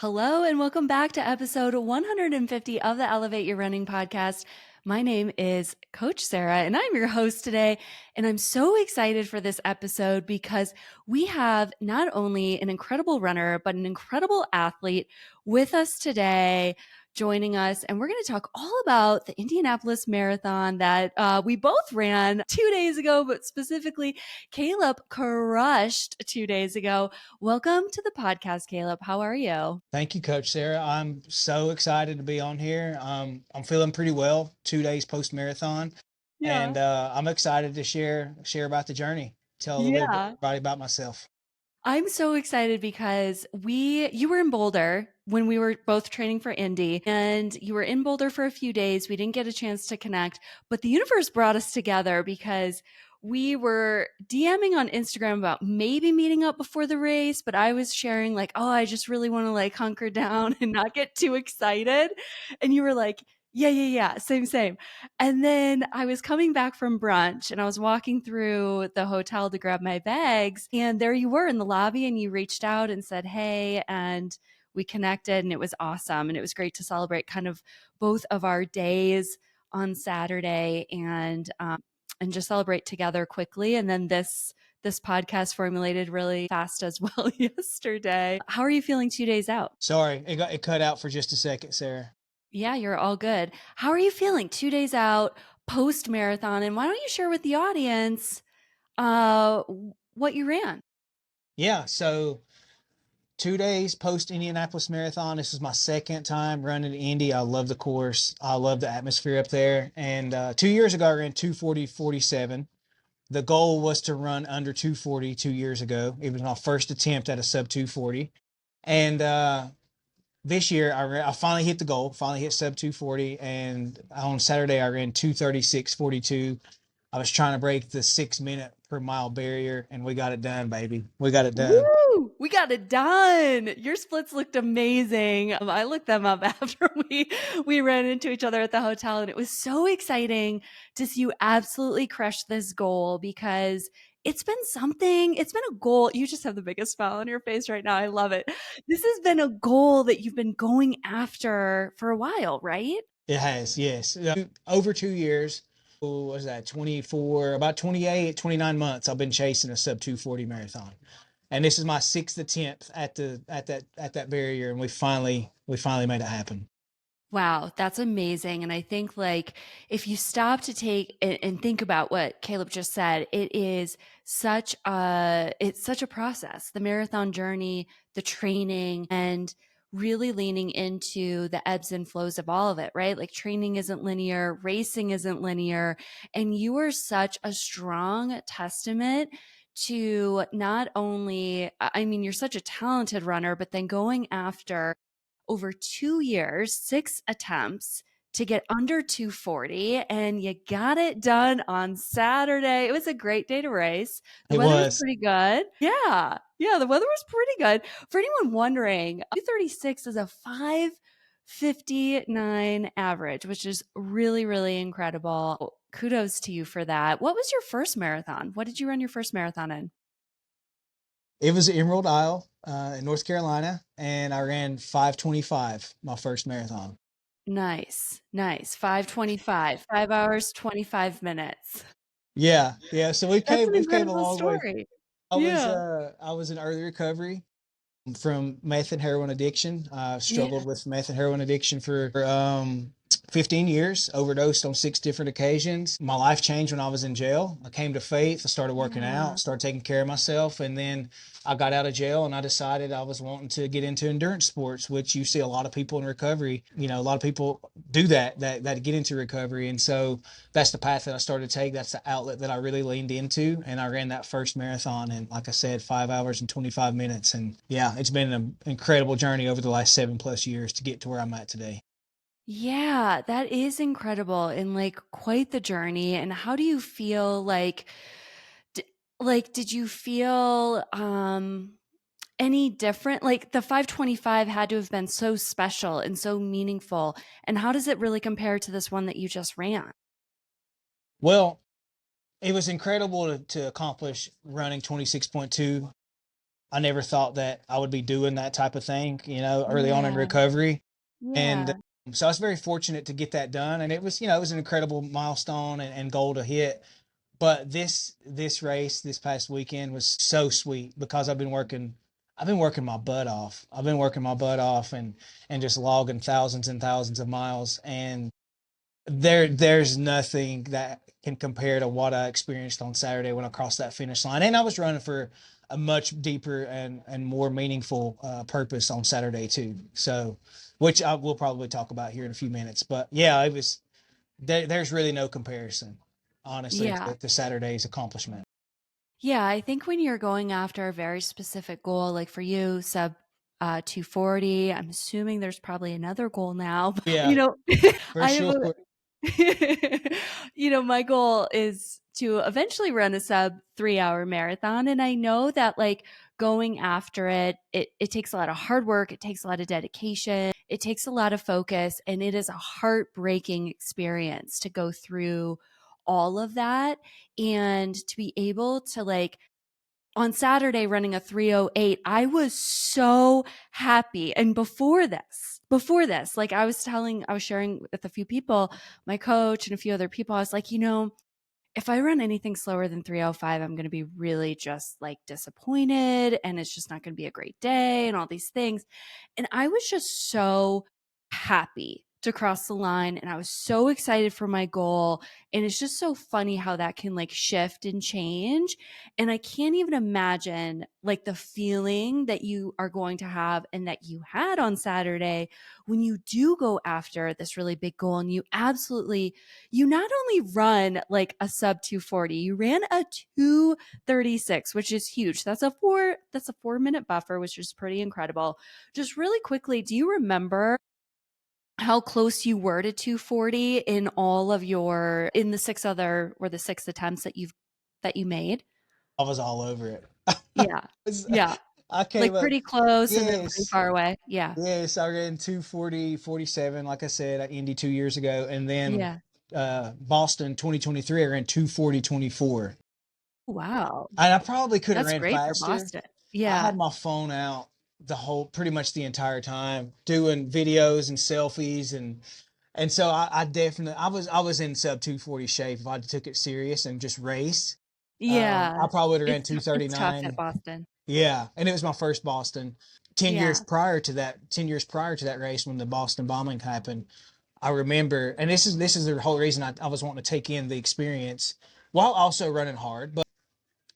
Hello, and welcome back to episode 150 of the Elevate Your Running podcast. My name is Coach Sarah, and I'm your host today. And I'm so excited for this episode because we have not only an incredible runner, but an incredible athlete with us today, joining us. And we're going to talk all about the Indianapolis Marathon that we both ran 2 days ago, but specifically, Kallup crushed 2 days ago. Welcome to the podcast, Kallup. How are you? Thank you, Coach Sarah. I'm so excited to be on here. I'm feeling pretty well 2 days post marathon, Yeah. and I'm excited to share about the journey. Tell a little bit Yeah. everybody about myself. I'm so excited because you were in Boulder when we were both training for Indy, and you were in Boulder for a few days. We didn't get a chance to connect, but the universe brought us together because we were DMing on Instagram about maybe meeting up before the race, but I was sharing like, "Oh, I just really want to like hunker down and not get too excited." And you were like, "Yeah, yeah, yeah, same, same." And then I was coming back from brunch and I was walking through the hotel to grab my bags. And there you were in the lobby, and you reached out and said, "Hey." And we connected, and it was awesome. And it was great to celebrate kind of both of our days on Saturday and just celebrate together quickly. And then this podcast formulated really fast as well yesterday. How are you feeling 2 days out? Sorry, it cut out for just a second, Sarah. Yeah, you're all good. How are you feeling 2 days out post marathon? And why don't you share with the audience uh, what you ran? Yeah, so 2 days post Indianapolis Marathon. This is my second time running Indy. I love the course. I love the atmosphere up there. And 2 years ago, I ran 2:40:47. The goal was to run under 2:40 2 years ago. It was my first attempt at a sub 2:40. And this year I finally hit the goal, finally hit sub 2:40. And on Saturday, I ran 2:36:42. I was trying to break the 6 minute per mile barrier, and we got it done, baby. We got it done. Woo! We got it done. Your splits looked amazing. I looked them up after we ran into each other at the hotel, and it was so exciting to see you absolutely crush this goal because it's been something. It's been a goal. You just have the biggest smile on your face right now. I love it. This has been a goal that you've been going after for a while, right? It has, yes. Over 2 years. What was that? 24, about 28, 29 months. I've been chasing a sub 2:40 marathon. And this is my sixth attempt at that barrier, and we finally made it happen. Wow, that's amazing. And I think like if you stop to take and think about what Kallup just said, it's such a process. The marathon journey, the training, and really leaning into the ebbs and flows of all of it, right? Like training isn't linear, racing isn't linear, and you are such a strong testament to not only I mean, you're such a talented runner, but then going after over 2 years, 6 attempts to get under 240, and you got it done on Saturday. It was a great day to race. The It weather was was. pretty good. Yeah. Yeah. The weather was pretty good. For anyone wondering, 236 is a 5:59 average, which is really, really incredible. Kudos to you for that. What was your first marathon? What did you run your first marathon in? It was Emerald Isle in North Carolina, and I ran 5:25 my first marathon. Nice. Nice. 5:25, 5 hours, 25 minutes. Yeah, yeah. So we've That's came an we've came a incredible long way. story. I was Yeah. uh I was in early recovery from meth and heroin addiction. I Yeah. struggled with meth and heroin addiction for 15 years, overdosed on 6 different occasions. My life changed when I was in jail. I came to faith. I started working Yeah. out, started taking care of myself. And then I got out of jail and I decided I was wanting to get into endurance sports, which you see a lot of people in recovery. A lot of people do that get into recovery. And so that's the path that I started to take. That's the outlet that I really leaned into. And I ran that first marathon in, like I said, 5 hours and 25 minutes. And yeah, it's been an incredible journey over the last 7+ years to get to where I'm at today. Yeah, that is incredible and like quite the journey. And how do you feel d did you feel any different? Like the 5:25 had to have been so special and so meaningful. And how does it really compare to this one that you just ran? Well, it was incredible to accomplish running 26.2 I never thought that I would be doing that type of thing, early on in Yeah. recovery. And Yeah. so I was very fortunate to get that done. And it was, it was an incredible milestone and goal to hit. But this race this past weekend was so sweet because I've been working my butt off. I've been working my butt off and just logging thousands and thousands of miles. And there's nothing that can compare to what I experienced on Saturday when I crossed that finish line. And I was running for a much deeper and more meaningful purpose on Saturday too. So, which I will probably talk about here in a few minutes. But yeah, it was there's really no comparison, honestly, Yeah. to Saturday's accomplishment. Yeah, I think when you're going after a very specific goal, like for you, sub 240, I'm assuming there's probably another goal now. Yeah, You know, for I have sure. a, my goal is to eventually run a sub 3 hour marathon. And I know that like going after it takes a lot of hard work, it takes a lot of dedication, it takes a lot of focus, and it is a heartbreaking experience to go through all of that and to be able to like on Saturday running a 3:08, I was so happy. And before this, like I was sharing with a few people, my coach and a few other people, I was like, if I run anything slower than 3:05, I'm going to be really just like disappointed and it's just not going to be a great day and all these things. And I was just so happy to cross the line and I was so excited for my goal. And it's just so funny how that can like shift and change. And I can't even imagine like the feeling that you are going to have and that you had on Saturday when you do go after this really big goal and you not only run like a sub 240, you ran a 236, which is huge. That's a 4 minute buffer, which is pretty incredible. Just really quickly, do you remember how close you were to 240 in all of your in the six attempts that you made? I was all over it. Yeah. Yeah. I came Like up, pretty close and then pretty yes, far away. Yeah. yes. I ran 240 47, like I said, at Indy 2 years ago, and then Yeah. Boston 2023, I ran 240 24. Wow. And I probably could have That's ran great for faster. Boston. I Yeah. had my phone out pretty much the entire time, doing videos and selfies, and so I definitely I was in sub 240 shape if I took it serious and just raced. Yeah. I probably would have ran It's tough at 239. Boston. Yeah, and it was my first Boston. 10 years Yeah. prior to that, 10 years prior to that race when the Boston bombing happened, I remember, and this is the whole reason I was wanting to take in the experience while also running hard. But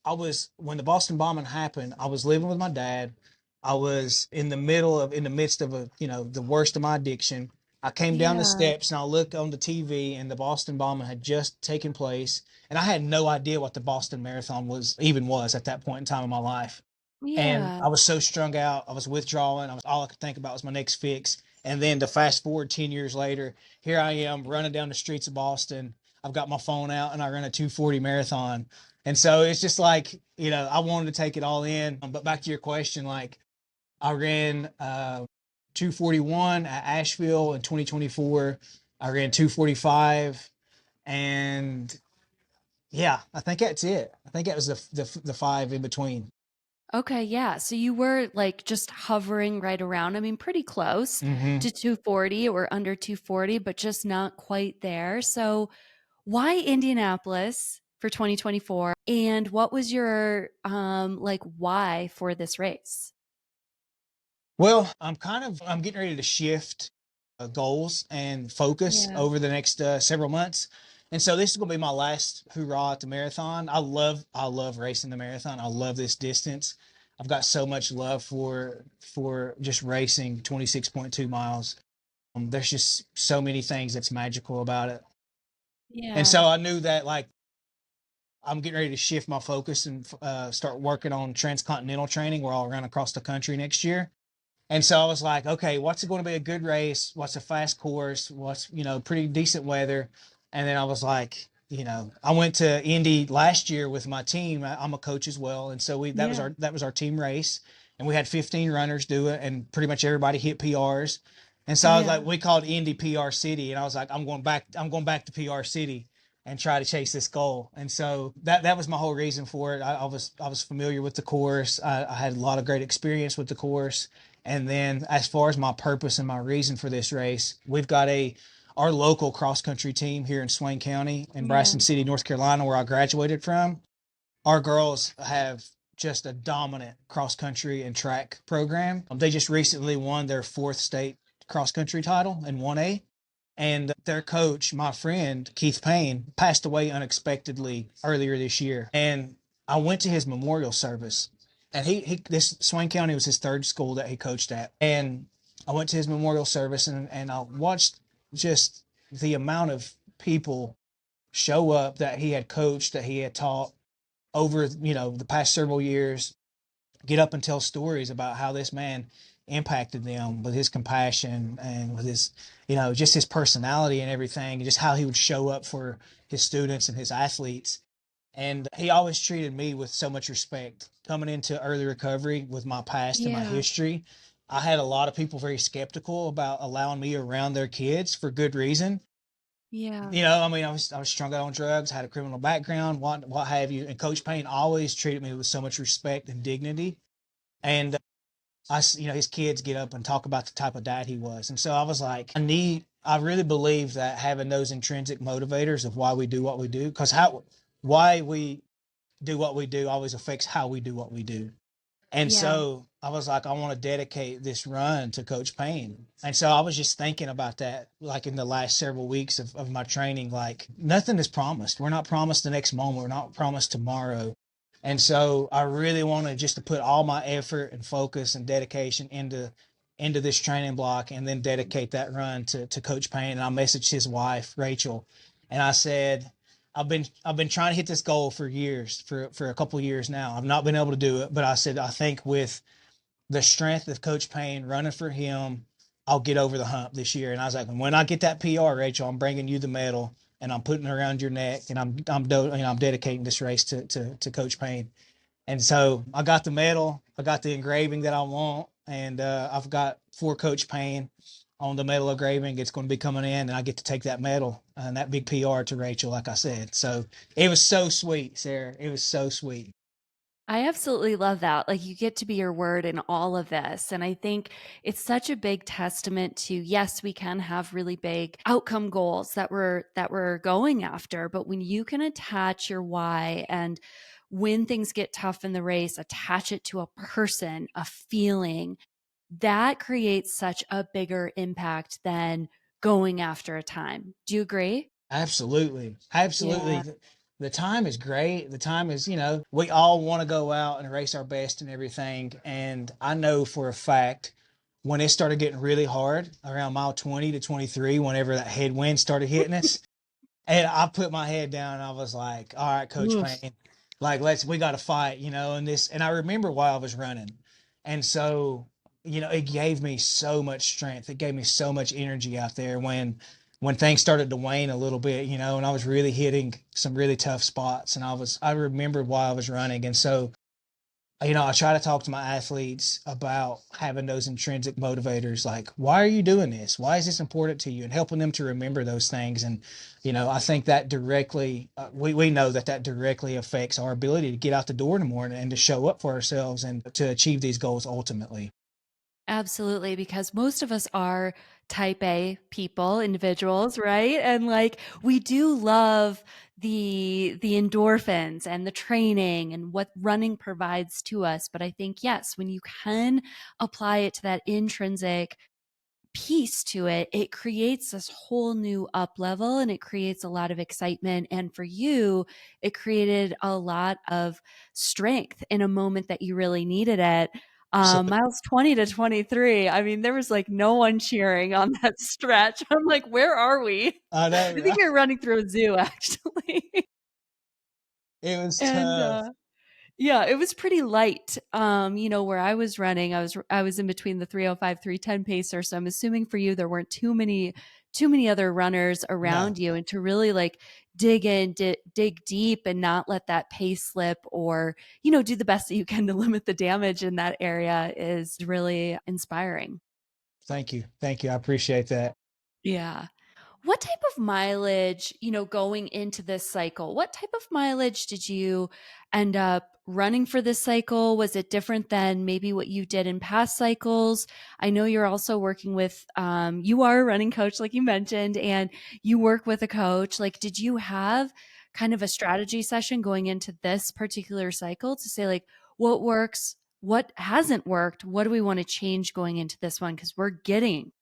I was when the Boston bombing happened, I was living with my dad. I was in the midst of the worst of my addiction. I came down the Yeah. steps and I looked on the TV and the Boston bombing had just taken place, and I had no idea what the Boston Marathon was at that point in time in my life. And Yeah. I was so strung out. I was withdrawing. All I could think about was my next fix. And then to fast forward 10 years later, here I am running down the streets of Boston. I've got my phone out and I run a 240 marathon. And so it's just like, I wanted to take it all in. But back to your question, like I ran 241 at Asheville in 2024. I ran 245. And yeah, I think that's it. I think that was the five in between. Okay, yeah. So you were like just hovering right around, I mean, pretty close Hmm. to 240 or under 240, but just not quite there. So why Indianapolis for 2024? And what was your like why for this race? Well, I'm getting ready to shift goals and focus Yeah. over the next several months. And so this is going to be my last hoorah at the marathon. I love racing the marathon. I love this distance. I've got so much love for just racing 26.2 miles. There's just so many things that's magical about it. And Yeah. so I knew that like I'm getting ready to shift my focus and start working on transcontinental training where I'll run across the country next year. And so I was like, okay, what's it going to be a good race? What's a fast course? What's, pretty decent weather? And then I was like, I went to Indy last year with my team. I'm a coach as well. And so Yeah. that was our team race. And we had 15 runners do it and pretty much everybody hit PRs. And so I was like, Yeah. we called Indy PR City. And I was like, I'm going back to PR City. and try to chase this goal. And so that was my whole reason for it. I was familiar with the course. I had a lot of great experience with the course. And then as far as my purpose and my reason for this race, we've got our local cross country team here in Swain County in Yeah. Bryson City, North Carolina, where I graduated from. Our girls have just a dominant cross country and track program. They just recently won their fourth state cross country title in 1A. And their coach, my friend Keith Payne, passed away unexpectedly earlier this year. And I went to his memorial service. And this Swain County was his third school that he coached at. And I went to his memorial service and I watched just the amount of people show up that he had coached, that he had taught over, the past several years, get up and tell stories about how this man impacted them with his compassion and with his, just his personality and everything, and just how he would show up for his students and his athletes. And he always treated me with so much respect. Coming into early recovery with my past and my Yeah. history, I had a lot of people very skeptical about allowing me around their kids for good reason. Yeah. I mean, I was strung out on drugs, had a criminal background, what have you. And Coach Payne always treated me with so much respect and dignity. And his kids get up and talk about the type of dad he was. And so I was like, I really believe that having those intrinsic motivators of why we do what we do, because why we do what we do always affects how we do what we do. And Yeah. so I was like, I want to dedicate this run to Coach Payne. And so I was just thinking about that, like in the last several weeks of my training, like nothing is promised. We're not promised the next moment. We're not promised tomorrow. And so I really wanted just to put all my effort and focus and dedication into this training block and then dedicate that run to Coach Payne. And I messaged his wife, Rachel, and I said, I've been trying to hit this goal for years, for a couple of years now. I've not been able to do it, but I said I think with the strength of Coach Payne running for him, I'll get over the hump this year. And I was like, when I get that PR, Rachel, I'm bringing you the medal and I'm putting it around your neck, and I'm dedicating this race to Coach Payne. And so I got the medal, I got the engraving that I want, and I've got for Coach Payne on the medal engraving. It's going to be coming in, and I get to take that medal and that big PR to Rachel, like I said. So it was so sweet, Sarah. It was so sweet. I absolutely love that. Like, you get to be your word in all of this. And I think it's such a big testament to, yes, we can have really big outcome goals that we're going after, but when you can attach your why, and when things get tough in the race, attach it to a person, a feeling, that creates such a bigger impact than going after a time. Do you agree? Absolutely. Yeah. Absolutely. The time is great. The time is, we all want to go out and race our best and everything. And I know for a fact when it started getting really hard around mile 20 to 23, whenever that headwind started hitting us, and I put my head down and I was like, all right, Coach Oof. Payne, like, we got to fight, and I remember why I was running. And so, it gave me so much strength. It gave me so much energy out there when things started to wane a little bit, and I was really hitting some really tough spots. And I remembered why I was running. And so, I try to talk to my athletes about having those intrinsic motivators, like, why are you doing this? Why is this important to you? And helping them to remember those things. And, I think that directly, we know that directly affects our ability to get out the door in the morning and to show up for ourselves and to achieve these goals ultimately. Absolutely, because most of us are type A people, individuals, right? And like, we do love the endorphins and the training and what running provides to us, but I think yes, when you can apply it to that intrinsic piece to it, it creates this whole new up level, and it creates a lot of excitement. And for you, it created a lot of strength in a moment that you really needed it. So Miles 20 to 23. I mean, there was like no one cheering on that stretch. I'm like, where are we? I know, I think right? we were running through a zoo actually. It was and tough. Yeah, it was pretty light. Where I was running, I was in between the 305, 310 pacer. So I'm assuming for you there weren't too many other runners No, around you, and to really like dig in, dig deep and not let that pace slip, or, do the best that you can to limit the damage in that area is really inspiring. thank you. Thank you. I appreciate that. Yeah. what type of mileage, going into this cycle, what type of mileage did you end up running for this cycle? Was it different than maybe what you did in past cycles? I know you're also working with, you are a running coach, like you mentioned, and you work with a coach. Like, did you have kind of a strategy session going into this particular cycle to say, like, what works? What hasn't worked? What do we want to change going into this one? Because we're getting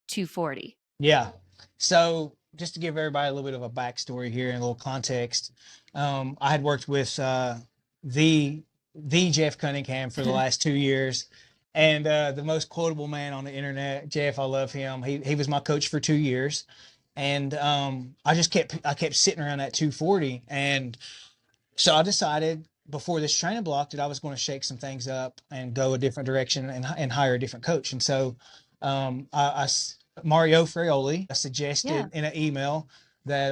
240. Yeah. So just to give everybody a little bit of a backstory here and a little context, I had worked with the the Jeff Cunningham for the last 2 years, and the most quotable man on the internet, Jeff. I love him. He was my coach for 2 years, and I kept sitting around that 240, and so I decided before this training block that I was going to shake some things up and go a different direction and hire a different coach. And so Mario Fraioli Yeah. suggested in an email that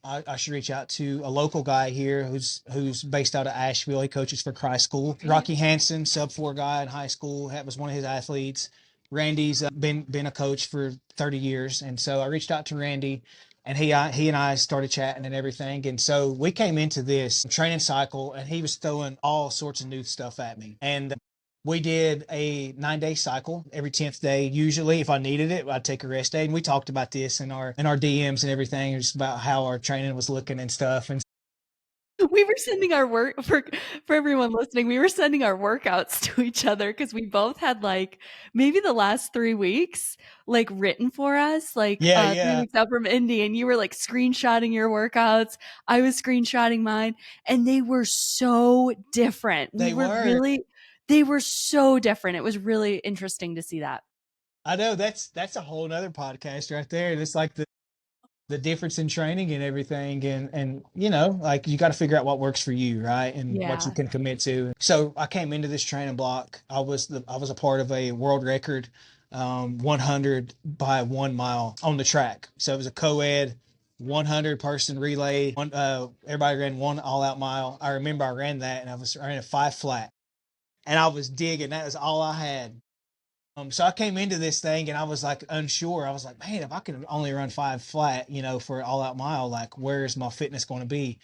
I should reach out to a local guy here who's based out of Asheville. He coaches for Christ School. Right. Rocky Hansen, sub 4 guy in high school, that was one of his athletes. Randy's been a coach for 30 years, and so I reached out to Randy, and he and I started chatting and everything. And so we came into this training cycle, and he was throwing all sorts of new stuff at me. And we did a 9-day cycle every 10th day. Usually, if I needed it, I'd take a rest day. And we talked about this in our DMs and everything, just about how our training was looking and stuff. And We were sending our work for everyone listening, we were sending our workouts to each other because we both had, like, maybe the last 3 weeks, like, written for us, like, yeah, 3 yeah, weeks out from Indy, and you were, like, screenshotting your workouts, I was screenshotting mine, and they were so different. they were. They were so different. It was really interesting to see that. I know that's a whole nother podcast right there. And it's like the difference in training and everything, and like you got to figure out what works for you, right, and what you Yeah. can commit to. So I came into this training block. I was a part of a world record 100 by 1 mile on the track. So it was a co-ed 100 person relay. Everybody ran one all out mile. I remember I ran that, and I ran a 5 flat, and I was digging. That was all I had. So I came into this thing and I was like unsure. I was like, man, if I can only run 5 flat, for an all out mile, like where is my fitness going to be?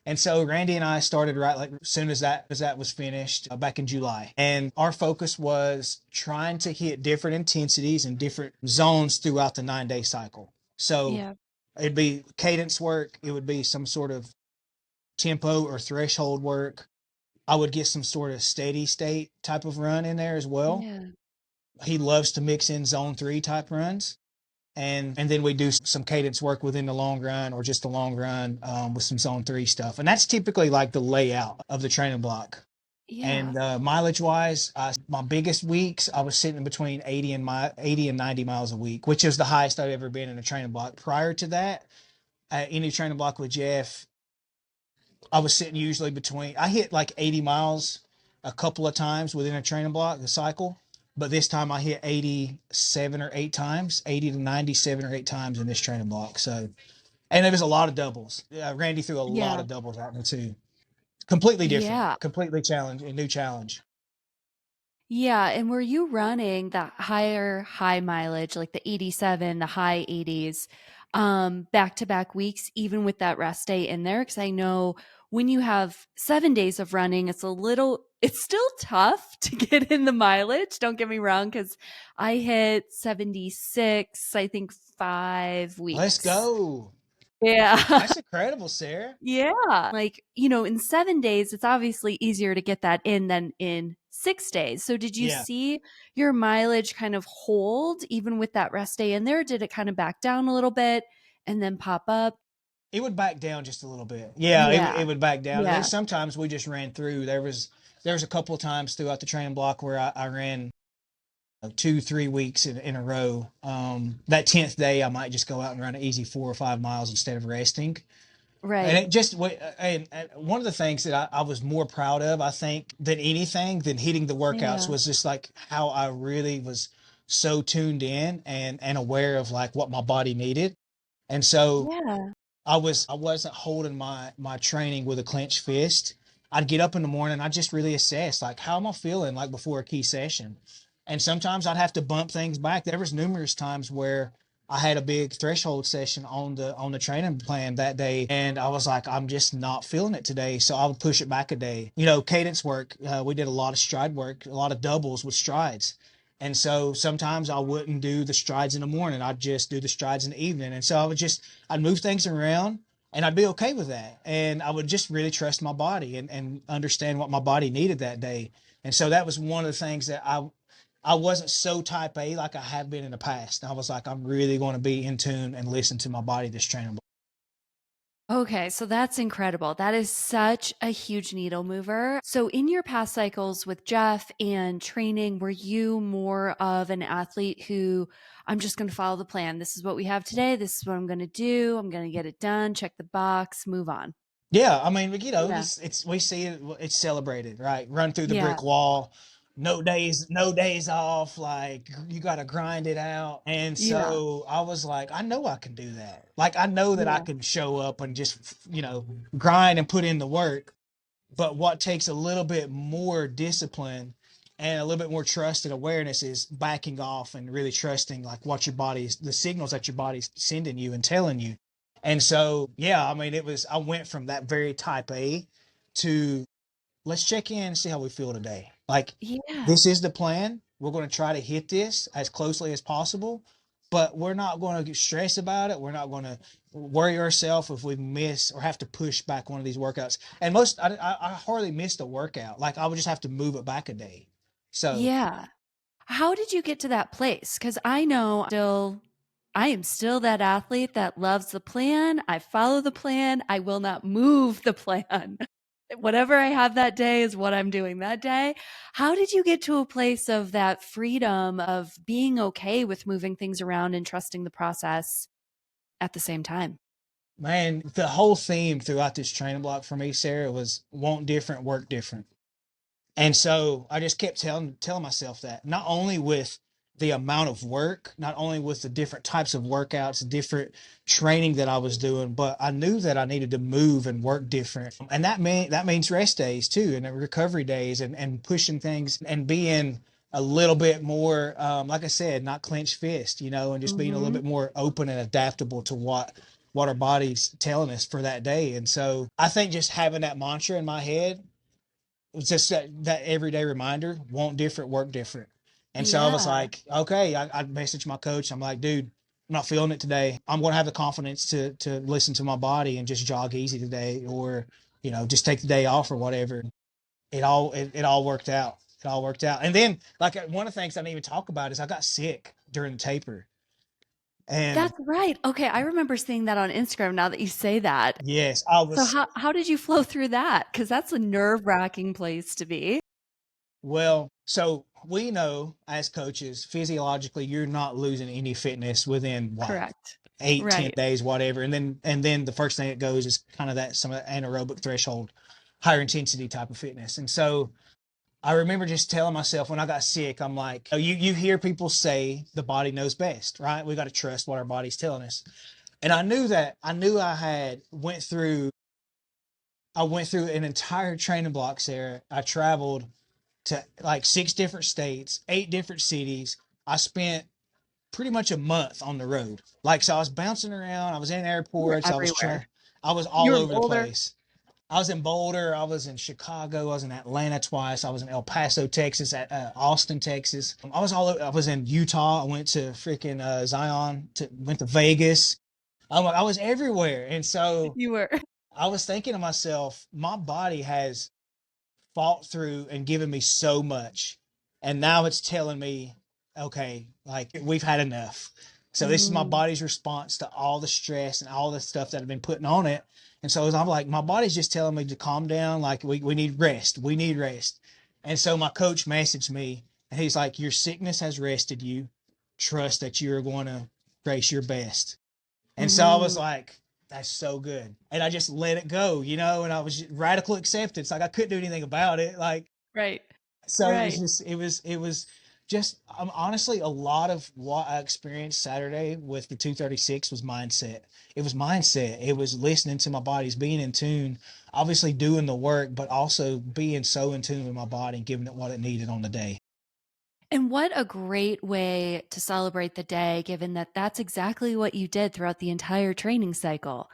And so Randy and I started right like as soon as that was finished back in July. And our focus was trying to hit different intensities and different zones throughout the 9-day cycle. So Yeah. it'd be cadence work, it would be some sort of tempo or threshold work. I would get some sort of steady state type of run in there as well. Yeah. He loves to mix in zone 3 type runs, and then we do some cadence work within the long run or just the long run with some zone 3 stuff, and that's typically like the layout of the training block. Yeah. And mileage wise, my biggest weeks I was sitting between 80 and 90 miles a week, which is the highest I've ever been in a training block. Prior to that, any training block with Jeff, I was sitting usually I hit like 80 miles a couple of times within a training block, the cycle. But this time I hit 87 or 8 times, 80 to 97 or 8 times in this training block. So, and there was a lot of doubles. Randy threw a lot Yeah. of doubles at me too. Completely different, Yeah. completely a new challenge. Yeah, and were you running the higher high mileage, like the 87, the high 80s, back-to-back weeks, even with that rest day in there? Because I know when you have 7 days of running, it's still tough to get in the mileage, don't get me wrong, because I hit 76, I think, 5 Let's weeks. go. Yeah. That's incredible, Sarah. Yeah. Like, in 7 days, it's obviously easier to get that in than in 6 days. So did you Yeah. see your mileage kind of hold even with that rest day in there? Did it kind of back down a little bit and then pop up? It would back down just a little bit. Yeah, it Yeah. would back down. And then Yeah. sometimes we just ran through. There was a couple of times throughout the training block where I ran 2, 3 weeks in a row. That 10th day, I might just go out and run an easy 4 or 5 miles instead of resting. And Right. it just, and one of the things that I was more proud of, I think, than anything, than hitting the workouts Yeah. was just like how I really was so tuned in and aware of like what my body needed. And so Yeah. I wasn't holding my training with a clenched fist. I'd get up in the morning, I'd just really assess like how am I feeling like before a key session. And sometimes I'd have to bump things back. There was numerous times where I had a big threshold session on the training plan that day, and I was like, I'm just not feeling it today, so I would push it back a day. Cadence work. We did a lot of stride work, a lot of doubles with strides, and so sometimes I wouldn't do the strides in the morning. I'd just do the strides in the evening, and so I'd move things around, and I'd be okay with that, and I would just really trust my body and understand what my body needed that day. And so that was one of the things that I wasn't so type A like I have been in the past. I was like, I'm really going to be in tune and listen to my body this training. Okay, so that's incredible. That is such a huge needle mover. So, in your past cycles with Jeff and training, were you more of an athlete who I'm just going to follow the plan? This is what we have today. This is what I'm going to do. I'm going to get it done, check the box, move on. Yeah, I mean, Yeah. it's we see it, it's celebrated, right? Run through the Yeah. brick wall, no days off, like you got to grind it out. And Yeah. so I was like, I know I can do that. Like I know that I Yeah. can show up and just, grind and put in the work. But what takes a little bit more discipline and a little bit more trust and awareness is backing off and really trusting like what your body's the signals that your body's sending you and telling you. And so, yeah, I mean, I went from that very type A to let's check in and see how we feel today. Like, Yeah. this is the plan. We're going to try to hit this as closely as possible, but we're not going to get stressed about it. We're not going to worry ourselves if we miss or have to push back one of these workouts. And I hardly missed a workout. Like, I would just have to move it back a day. So, Yeah. How did you get to that place? Because I know I am still that athlete that loves the plan. I follow the plan. I will not move the plan. Whatever I have that day is what I'm doing that day. How did you get to a place of that freedom of being okay with moving things around and trusting the process at the same time? man, the whole theme throughout this training block for me, Sarah, was want different, work different. And so I just kept telling myself that, not only with the amount of work, not only with the different types of workouts, different training that I was doing, but I knew that I needed to move and work different. And that means rest days too, and recovery days, and pushing things and being a little bit more, like I said, not clenched fist, and just being a little Mhm. bit more open and adaptable to what our body's telling us for that day. And so I think just having that mantra in my head, it's just that everyday reminder, want different, work different. And so I was Yeah. like, okay, I messaged my coach. I'm like, dude, I'm not feeling it today. I'm going to have the confidence to listen to my body and just jog easy today, or, just take the day off or whatever. It all worked out. It all worked out. And then, like, one of the things I didn't even talk about is I got sick during the taper. And That's right. Okay, I remember seeing that on Instagram now that you say that. yes, I So was. how did you flow through that? Because that's a nerve-wracking place to be. Well, so we know as coaches, physiologically, you're not losing any fitness within what, Correct. 8, 10 days, Right. whatever. And then the first thing that goes is kind of that some of that anaerobic threshold, higher intensity type of fitness. And so I remember just telling myself when I got sick, I'm like, oh, you hear people say the body knows best, right? We got to trust what our body's telling us. And I knew I went through an entire training block, Sarah. I traveled to like 6 different states, 8 different cities. I spent pretty much a month on the road. Like, so I was bouncing around. I was in You were airports. everywhere. I was You all were in over the Boulder. place. I was in Boulder. I was in Chicago. I was in Atlanta twice. I was in El Paso, Texas, at Austin, Texas. I was all over. I was in Utah. I went to freaking Zion. Went to Vegas. I was everywhere. And so You were. I was thinking to myself, my body has fought through and given me so much. And now it's telling me, okay, like we've had enough. So this is my Mm, body's response to all the stress and all the stuff that I've been putting on it. And so I'm like, my body's just telling me to calm down. Like we need rest. We need rest. And so my coach messaged me and he's like, your sickness has rested you. Trust that you're going to grace your best. And so I was mhm. like, that's so good. And I just let it go, and I was radical acceptance. Like I couldn't do anything about it. Like, Right. so it was Right. just, it was just, honestly, a lot of what I experienced Saturday with the 236 was mindset. It was mindset. It was listening to my bodies, being in tune, obviously doing the work, but also being so in tune with my body and giving it what it needed on the day. And what a great way to celebrate the day, given that that's exactly what you did throughout the entire training cycle.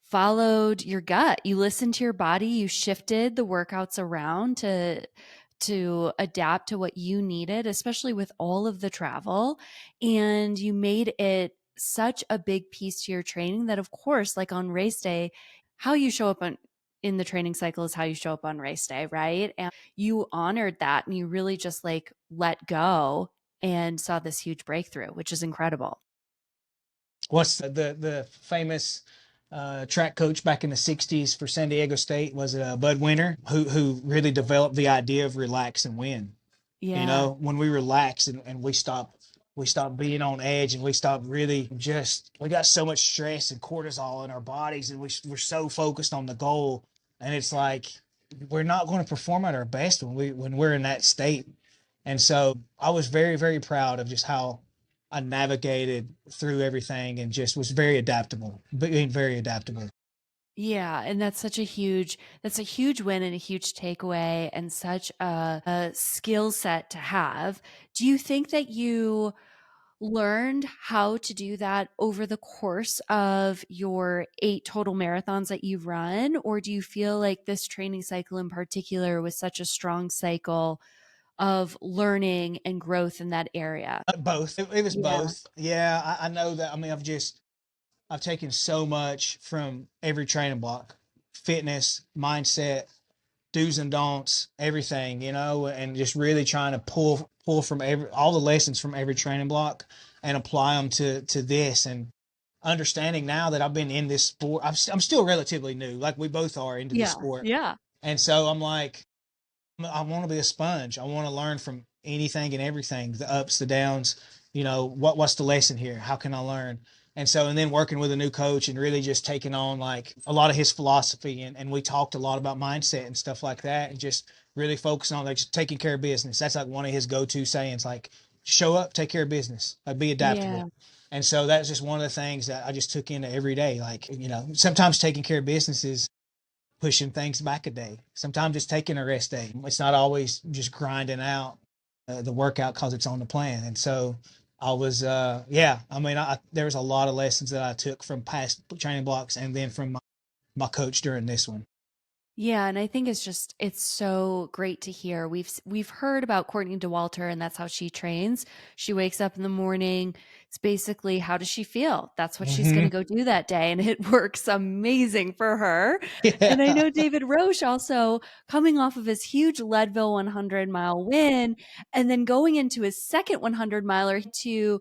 Followed your gut. You listened to your body, you shifted the workouts around to adapt to what you needed, especially with all of the travel, and you made it such a big piece to your training that of course, like on race day, how you show up on in the training cycle is how you show up on race day, right? And you honored that and you really just like let go and saw this huge breakthrough, which is incredible. What's the famous track coach back in the '60s for San Diego State? Was it Bud Winter who really developed the idea of relax and win? You Yeah. know, when we relax and we stop being on edge and we stop really just we got so much stress and cortisol in our bodies and we're so focused on the goal and it's like we're not going to perform at our best when we're in that state. And so I was very, very proud of just how I navigated through everything and just was very adaptable, being very adaptable. Yeah, and that's a huge win and a huge takeaway and such a skill set to have. Do you think that you learned how to do that over the course of your 8 total marathons that you've run, or do you feel like this training cycle in particular was such a strong cycle of learning and growth in that area? Both. It was Yeah. both. Yeah, I know that. I mean, I've taken so much from every training block, fitness, mindset, do's and don'ts, everything, and just really trying to pull from all the lessons from every training block and apply them to this and understanding now that I've been in this sport. I'm still relatively new, like we both are into this Yeah. sport, Yeah. and so I'm like I want to be a sponge. I want to learn from anything and everything, the ups, the downs. What's the lesson here? How can I learn? And then working with a new coach and really just taking on like a lot of his philosophy and we talked a lot about mindset and stuff like that and just really focusing on like just taking care of business. That's like one of his go-to sayings, like show up, take care of business, like be Yeah. adaptable. And so that's just one of the things that I just took into every day. Like, sometimes taking care of business is pushing things back a day. Sometimes it's taking a rest day. It's not always just grinding out the workout because it's on the plan. And so I was, yeah, I mean, there was a lot of lessons that I took from past training blocks and then from my coach during this one. Yeah, and I think it's so great to hear. We've heard about Courtney DeWalter and that's how she trains. She wakes up in the morning. It's basically how does she feel? That's what she's going to Mm-hmm. go do that day and it works amazing for her. Yeah. And I know David Roche also coming off of his huge Leadville 100-mile win and then going into his second 100 miler to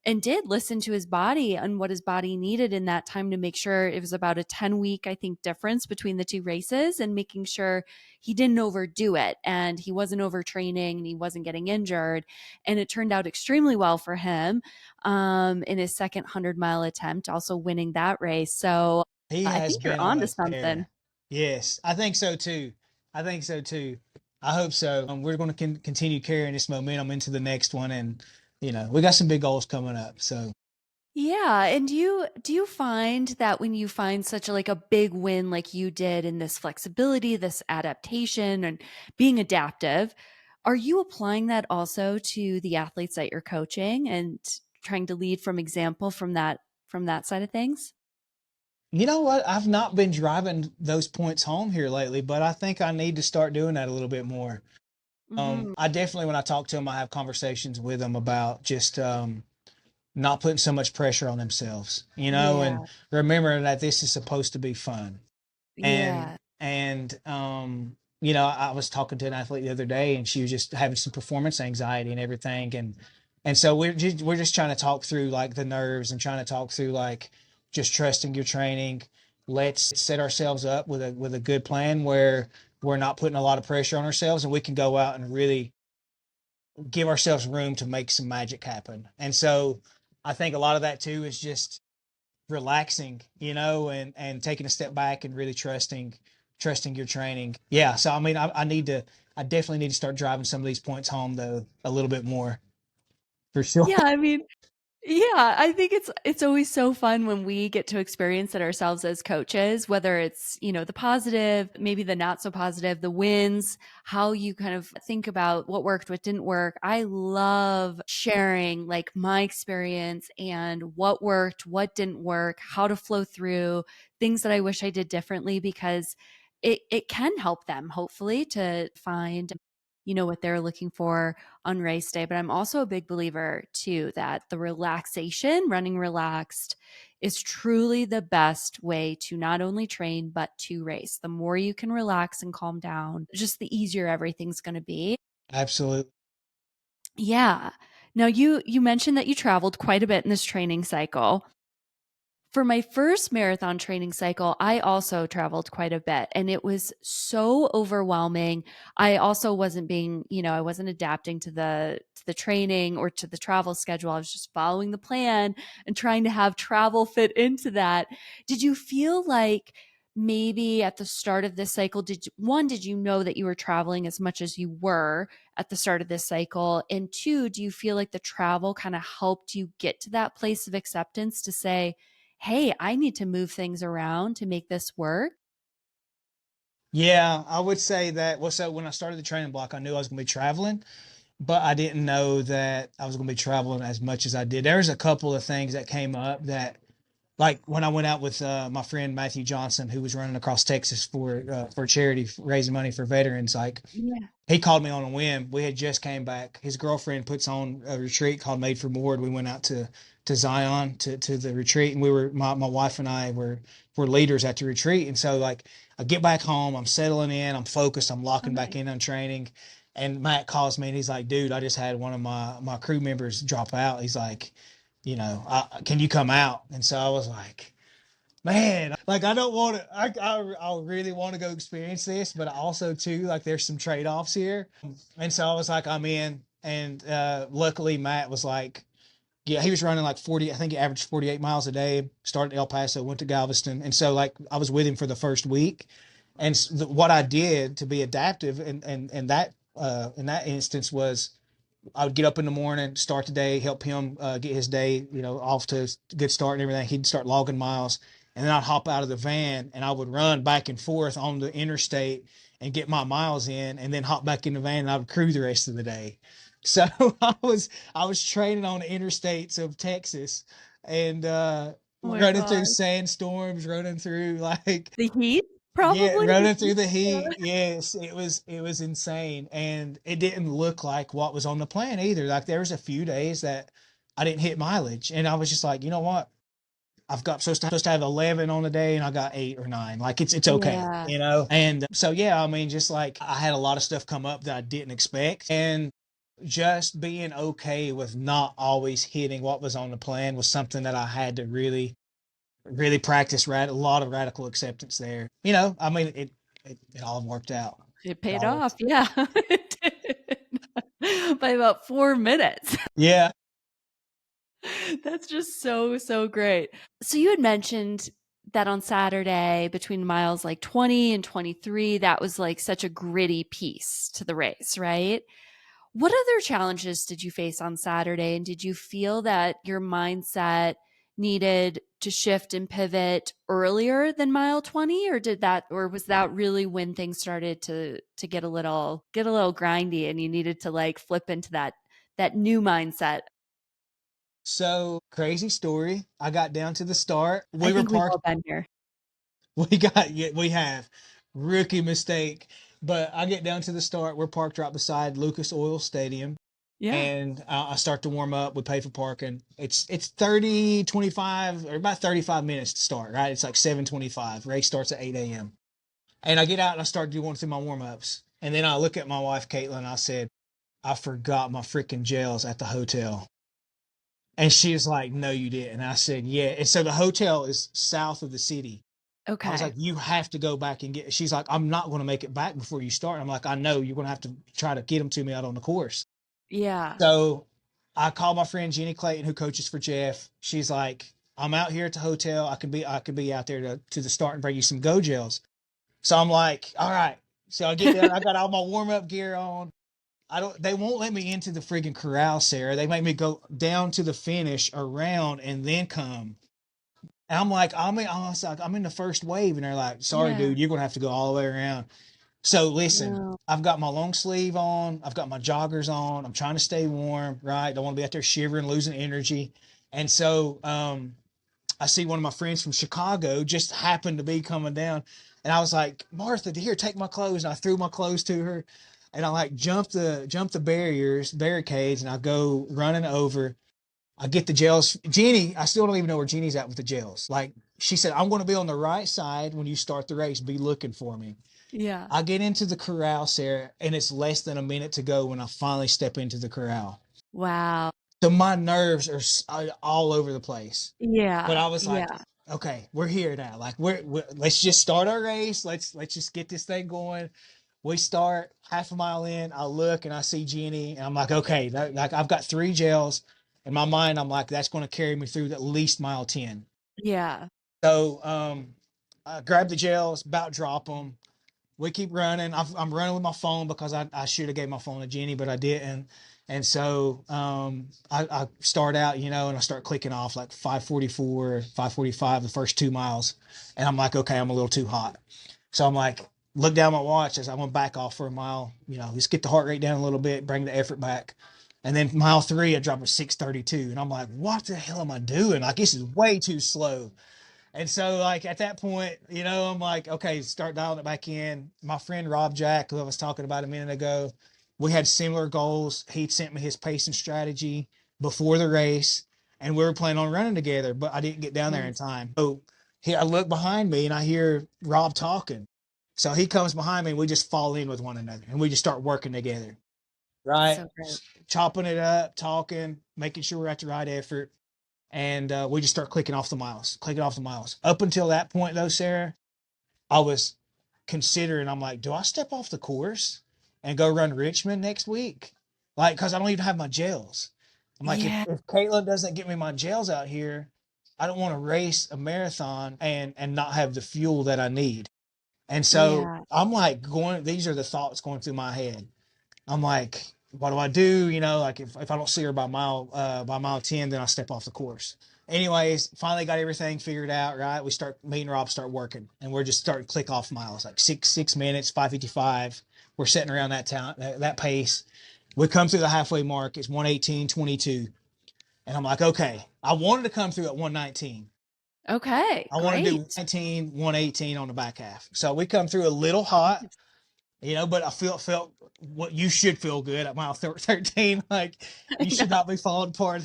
and did listen to his body and what his body needed in that time to make sure it was about a 10-week, I think, difference between the two races and making sure he didn't overdo it and he wasn't overtraining and he wasn't getting injured. And it turned out extremely well for him in his second 100-mile attempt, also winning that race. So He I has think you're been on on to a something. tear. Yes, I think so too. I hope so. We're going to continue carrying this momentum into the next one. And, we got some big goals coming up. So, Yeah, and do you find that when you find such a, like a big win like you did in this flexibility, this adaptation and being adaptive, are you applying that also to the athletes that you're coaching and trying to lead from example from that side of things? you know what? I've not been driving those points home here lately, but I think I need to start doing that a little bit more. Mhm. I definitely, when I talk to them, I have conversations with them about just not putting so much pressure on themselves, Yeah. and remember that this is supposed to be fun. and Yeah. and I was talking to an athlete the other day and she was just having some performance anxiety and everything, and so we're just trying to talk through like the nerves and trying to talk through like just trusting your training. Let's set ourselves up with a good plan where we're not putting a lot of pressure on ourselves and we can go out and really give ourselves room to make some magic happen. And so I think a lot of that too is just relaxing, and taking a step back and really trusting your training. Yeah. So I mean, I definitely need to start driving some of these points home though a little bit more for sure. Yeah, I mean, Yeah, I think it's always so fun when we get to experience it ourselves as coaches, whether it's, the positive, maybe the not so positive, the wins, how you kind of think about what worked, what didn't work. I love sharing like my experience and what worked, what didn't work, how to flow through things that I wish I did differently because it can help them hopefully to find what they're looking for on race day. But I'm also a big believer too that the relaxation, running relaxed, is truly the best way to not only train, but to race. The more you can relax and calm down, just the easier everything's going to be. Absolutely. Yeah. Now you mentioned that you traveled quite a bit in this training cycle. For my first marathon training cycle, I also traveled quite a bit and it was so overwhelming. I also wasn't being, I wasn't adapting to the training or to the travel schedule. I was just following the plan and trying to have travel fit into that. Did you feel like maybe at the start of this cycle did you know that you were traveling as much as you were at the start of this cycle? And two, do you feel like the travel kind of helped you get to that place of acceptance to say, hey, I need to move things around to make this work? Yeah, I would say that. Well, so when I started the training block, I knew I was going to be traveling, but I didn't know that I was going to be traveling as much as I did. There's a couple of things that came up that, like when I went out with my friend Matthew Johnson, who was running across Texas for charity, raising money for veterans. Like Yeah. he called me on a whim. We had just came back. His girlfriend puts on a retreat called Made for More. We went out to Zion to the retreat, and we were my wife and I were leaders at the retreat. And so like I get back home, I'm settling in, I'm focused, I'm Oh, locking back nice. in on training. And Matt calls me and he's like, "Dude, I just had one of my crew members drop out." He's like, "Can you come out?" And so I was like, man, like I don't want to. I really want to go experience this, but also too like there's some trade offs here, and so I was like, I'm in. And luckily, Matt was like, yeah, he was running like 40. I think he averaged 48 miles a day. Started El Paso, went to Galveston, and so like I was with him for the first week, and what I did to be adaptive and in that instance was I would get up in the morning, start the day, help him get his day, off to a good start and everything. He'd start logging miles, and then I'd hop out of the van and I would run back and forth on the interstate and get my miles in, and then hop back in the van and I would crew the rest of the day. So I was training on the interstates of Texas and Oh my running through god. sandstorms, running through like The heat? yeah, Probably the running through heat? the heat. Yes, it was insane, and it didn't look like what was on the plan either. Like there was a few days that I didn't hit mileage, and I was just like, you know what? I've got supposed to have 11 on the day, and I got 8 or 9. Like it's okay, Yeah. And so yeah, I mean, just like I had a lot of stuff come up that I didn't expect, and just being okay with not always hitting what was on the plan was something that I had to really practice a lot of radical acceptance there. I mean, it all worked out. It It paid all off. worked. Yeah. It did. By about 4 minutes. Yeah. That's just so, so great. So you had mentioned that on Saturday between miles like 20 and 23, that was like such a gritty piece to the race, right? What other challenges did you face on Saturday? And did you feel that your mindset needed to shift and pivot earlier than mile 20, or was that really when things started to get a little grindy and you needed to like flip into that new mindset? So crazy story. I got down to the start. I We were think we've parked. all been here. Yeah, we have rookie mistake. But I get down to the start. We're parked right beside Lucas Oil Stadium. Yeah. And I start to warm up. We pay for parking. It's 30 25 or about 35 minutes to start, right? It's like 7:25. Race starts at 8 a.m. And I get out and I start doing through my warm ups. And then I look at my wife, Caitlin. I said, I forgot my freaking gels at the hotel. And she was like, no, you didn't. And I said, yeah. And so the hotel is south of the city. I was Okay. like, you have to go back and get. She's like, I'm not going to make it back before you start. I'm like, I know you're going to have to try to get them to me out on the course. Yeah. So I called my friend Jenny Clayton, who coaches for Jeff. She's like, I'm out here at the hotel. I can be out there to the start and bring you some go gels. So I'm like, all right. So I get there. I got all my warm up gear on. I don't. They won't let me into the friggin' corral, Sarah. They make me go down to the finish around and then come. And I'm like, I'm in the first wave, and they're like, sorry, Yeah. dude, you're gonna have to go all the way around. So listen, No. I've got my long sleeve on, I've got my joggers on, I'm trying to stay warm, right? Don't want to be out there shivering, losing energy. And so I see one of my friends from Chicago just happened to be coming down. And I was like, Martha, here, take my clothes. And I threw my clothes to her. And I like jump the barricades, and I go running over. I get the gels. Jeannie, I still don't even know where Jeannie's at with the gels. Like she said, I'm going to be on the right side when you start the race. Be looking for me. Yeah. I get into the corral, Sarah, and it's less than a minute to go when I finally step into the corral. Wow. So my nerves are all over the place. But Yeah. I was like, Yeah. okay, we're here now. Like we're let's just start our race. Let's just get this thing going. We start half a mile in. I look and I see Jeannie, and I'm like, okay, like I've got 3 gels. In my mind, I'm like, that's going to carry me through at least mile 10. Yeah. So I grab the gels, about drop them. We keep running. I'm running with my phone because I should have gave my phone to Jenny, but I didn't. And so I start out, and I start clicking off like 5:44, 5:45, the first 2 miles. And I'm like, okay, I'm a little too hot. So I'm like, look down my watch as I went back off for a mile, just get the heart rate down a little bit, bring the effort back. And then mile 3, I dropped a 6:32. And I'm like, what the hell am I doing? Like, this is way too slow. And so, like, at that point, I'm like, okay, start dialing it back in. My friend Rob Jack, who I was talking about a minute ago, we had similar goals. He'd sent me his pacing strategy before the race, and we were planning on running together, but I didn't get down there in Nice. time. So I look behind me and I hear Rob talking. So he comes behind me and we just fall in with one another and we just start working together, right? So great. Chopping it up, talking, making sure we're at the right effort, and we just start clicking off the miles. Up until that point, though, Sarah, I was considering. I'm like, do I step off the course and go run Richmond next week? Like, because I don't even have my gels. I'm like, if, Yeah. if Caitlin doesn't get me my gels out here, I don't want to race a marathon and not have the fuel that I need. And so Yeah. I'm like going. These are the thoughts going through my head. I'm like, what do I do? Like if I don't see her by mile 10, then I step off the course. Anyways, finally got everything figured out, right? Me and Rob start working, and we're just starting to click off miles, like 6 minutes, 5:55. We're sitting around that pace. We come through the halfway mark. It's 1:18:22. And I'm like, okay, I wanted to come through at 1:19. Okay. I want to do Great. 1:19, 1:18 on the back half. So we come through a little hot, but I felt what you should feel good at mile 13. Like you Yeah. should not be falling apart.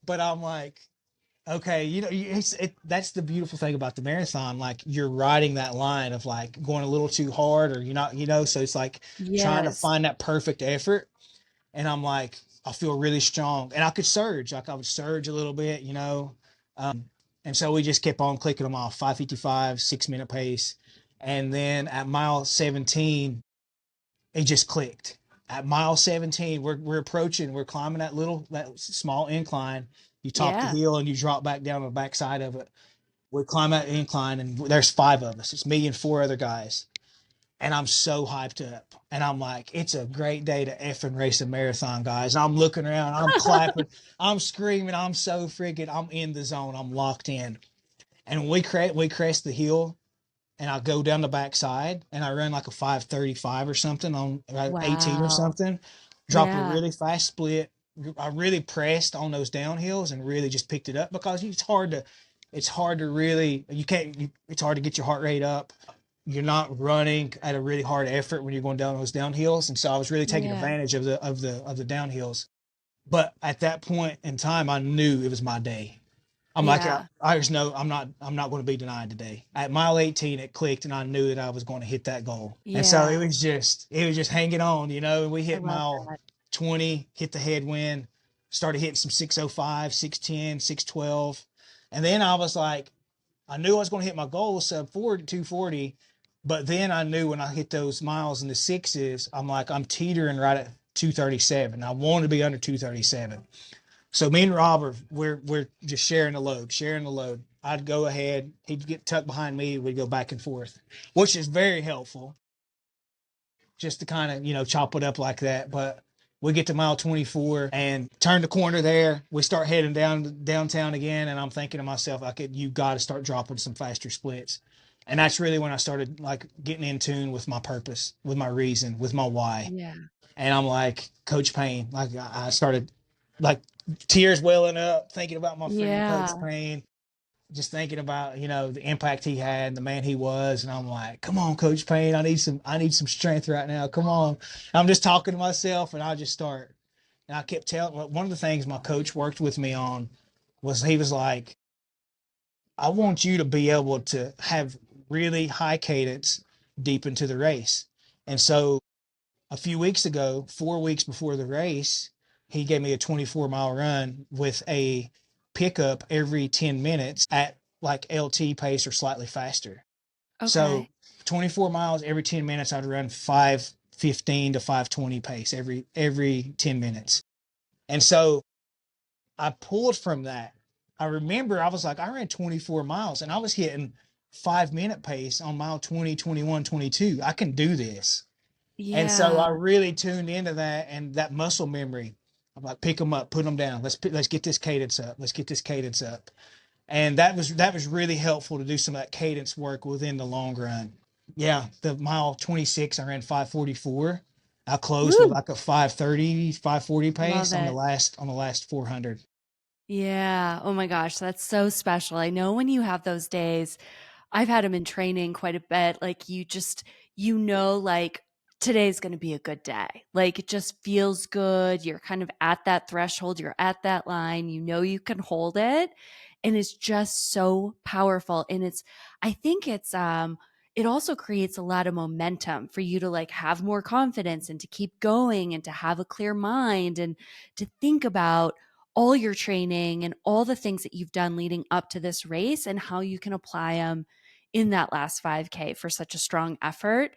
But I'm like, okay, that's the beautiful thing about the marathon. Like you're riding that line of like going a little too hard or you're not, so it's like trying to Yes. find that perfect effort. And I'm like, I feel really strong and I could surge. Like I would surge a little bit. And so we just kept on clicking them off 5:55, 6 minute pace. And then at mile 17, it just clicked. At mile 17, we're approaching, we're climbing that small incline. You top the Yeah. hill and you drop back down on the backside of it. We climb that incline and there's 5 of us. It's me and 4 other guys. And I'm so hyped up. And I'm like, it's a great day to effing race a marathon, guys. I'm looking around, I'm clapping, I'm screaming, I'm in the zone, I'm locked in. And we crest the hill and I go down the backside and I run like a 5:35 or something on 18 or Wow. something. Drop a Yeah. really fast split. I really pressed on those downhills and really just picked it up because it's hard to really it's hard to get your heart rate up. You're not running at a really hard effort when you're going down those downhills, and so I was really taking Yeah. advantage of the downhills. But at that point in time, I knew it was my day. I'm like, Yeah. I just know I'm not going to be denied today. At mile 18, it clicked, and I knew that I was going to hit that goal. And so Yeah. it was just hanging on, And we I hit love mile that. 20, hit the headwind, started hitting some 6:05, 6:10, 6:12, and then I was like, I knew I was going to hit my goal sub 240, but then I knew when I hit those miles in the sixes, I'm like, I'm teetering right at 237. I wanted to be under 237. So me and Rob we're just sharing the load. I'd go ahead, he'd get tucked behind me, we'd go back and forth, which is very helpful just to kind of, chop it up like that. But We get to mile 24 and turn the corner there. We start heading downtown again. And I'm thinking to myself, you got to start dropping some faster splits. And that's really when I started like getting in tune with my purpose, with my reason, with my why. Yeah. And I'm like, Coach Payne, like I started like tears welling up, thinking about my friend, Coach Yeah. Payne, just thinking about, the impact he had and the man he was. And I'm like, come on, Coach Payne, I need some strength right now. Come on. And I'm just talking to myself and I just start. And I kept telling, one of the things my coach worked with me on was he was like, I want you to be able to have really high cadence deep into the race. And so a few weeks ago, 4 weeks before the race, he gave me a 24-mile run with a pickup every 10 minutes at like LT pace or slightly faster. So Okay. 24 miles every 10 minutes, I'd run 5:15 to 5:20 pace every 10 minutes. And so I pulled from that. I remember I was like, I ran 24 miles and I was hitting 5-minute pace on mile 20, 21, 22. I can do this. And so I Yeah. really tuned into that and that muscle memory. I'm like, pick them up, put them down. Let's get this cadence up. Let's get this cadence up. And that was really helpful to do some of that cadence work within the long run. Yeah, the mile 26, I ran 5:44. I closed with Woo! like a 5:30, 5:40 Love pace it. on the last 400. Yeah. Oh my gosh, that's so special. I know when you have those days, I've had them in training quite a bit. Like you just, like today's going to be a good day. Like it just feels good. You're kind of at that threshold, you're at that line, you can hold it. And it's just so powerful. And I think it also creates a lot of momentum for you to like have more confidence and to keep going and to have a clear mind and to think about all your training and all the things that you've done leading up to this race and how you can apply them in that last 5K for such a strong effort.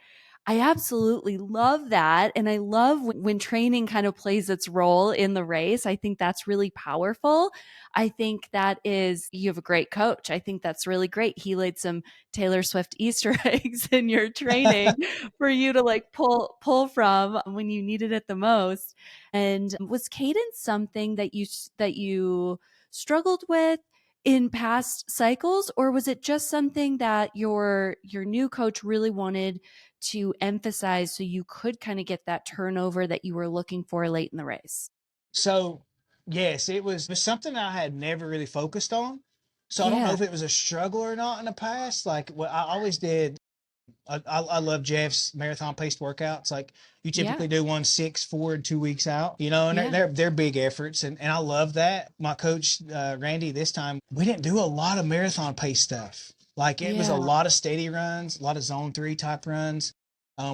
I absolutely love that. And I love when training kind of plays its role in the race. I think that's really powerful. I think you have a great coach. I think that's really great. He laid some Taylor Swift Easter eggs in your training for you to like pull from when you needed it the most. And was cadence something that you struggled with in past cycles, or was it just something that your new coach really wanted to emphasize so you could kind of get that turnover that you were looking for late in the race? So, yes, it was something I had never really focused on. So I don't know Yeah. if it was a struggle or not in the past. Like what I always did, I love Jeff's marathon paced workouts. Like you Yeah. typically do 1 6 4 2 weeks out, and Yeah. they're big efforts, and I love that. My coach Randy, this time we didn't do a lot of marathon pace stuff. Like it was a Yeah. lot of steady runs, a lot of zone 3 type runs.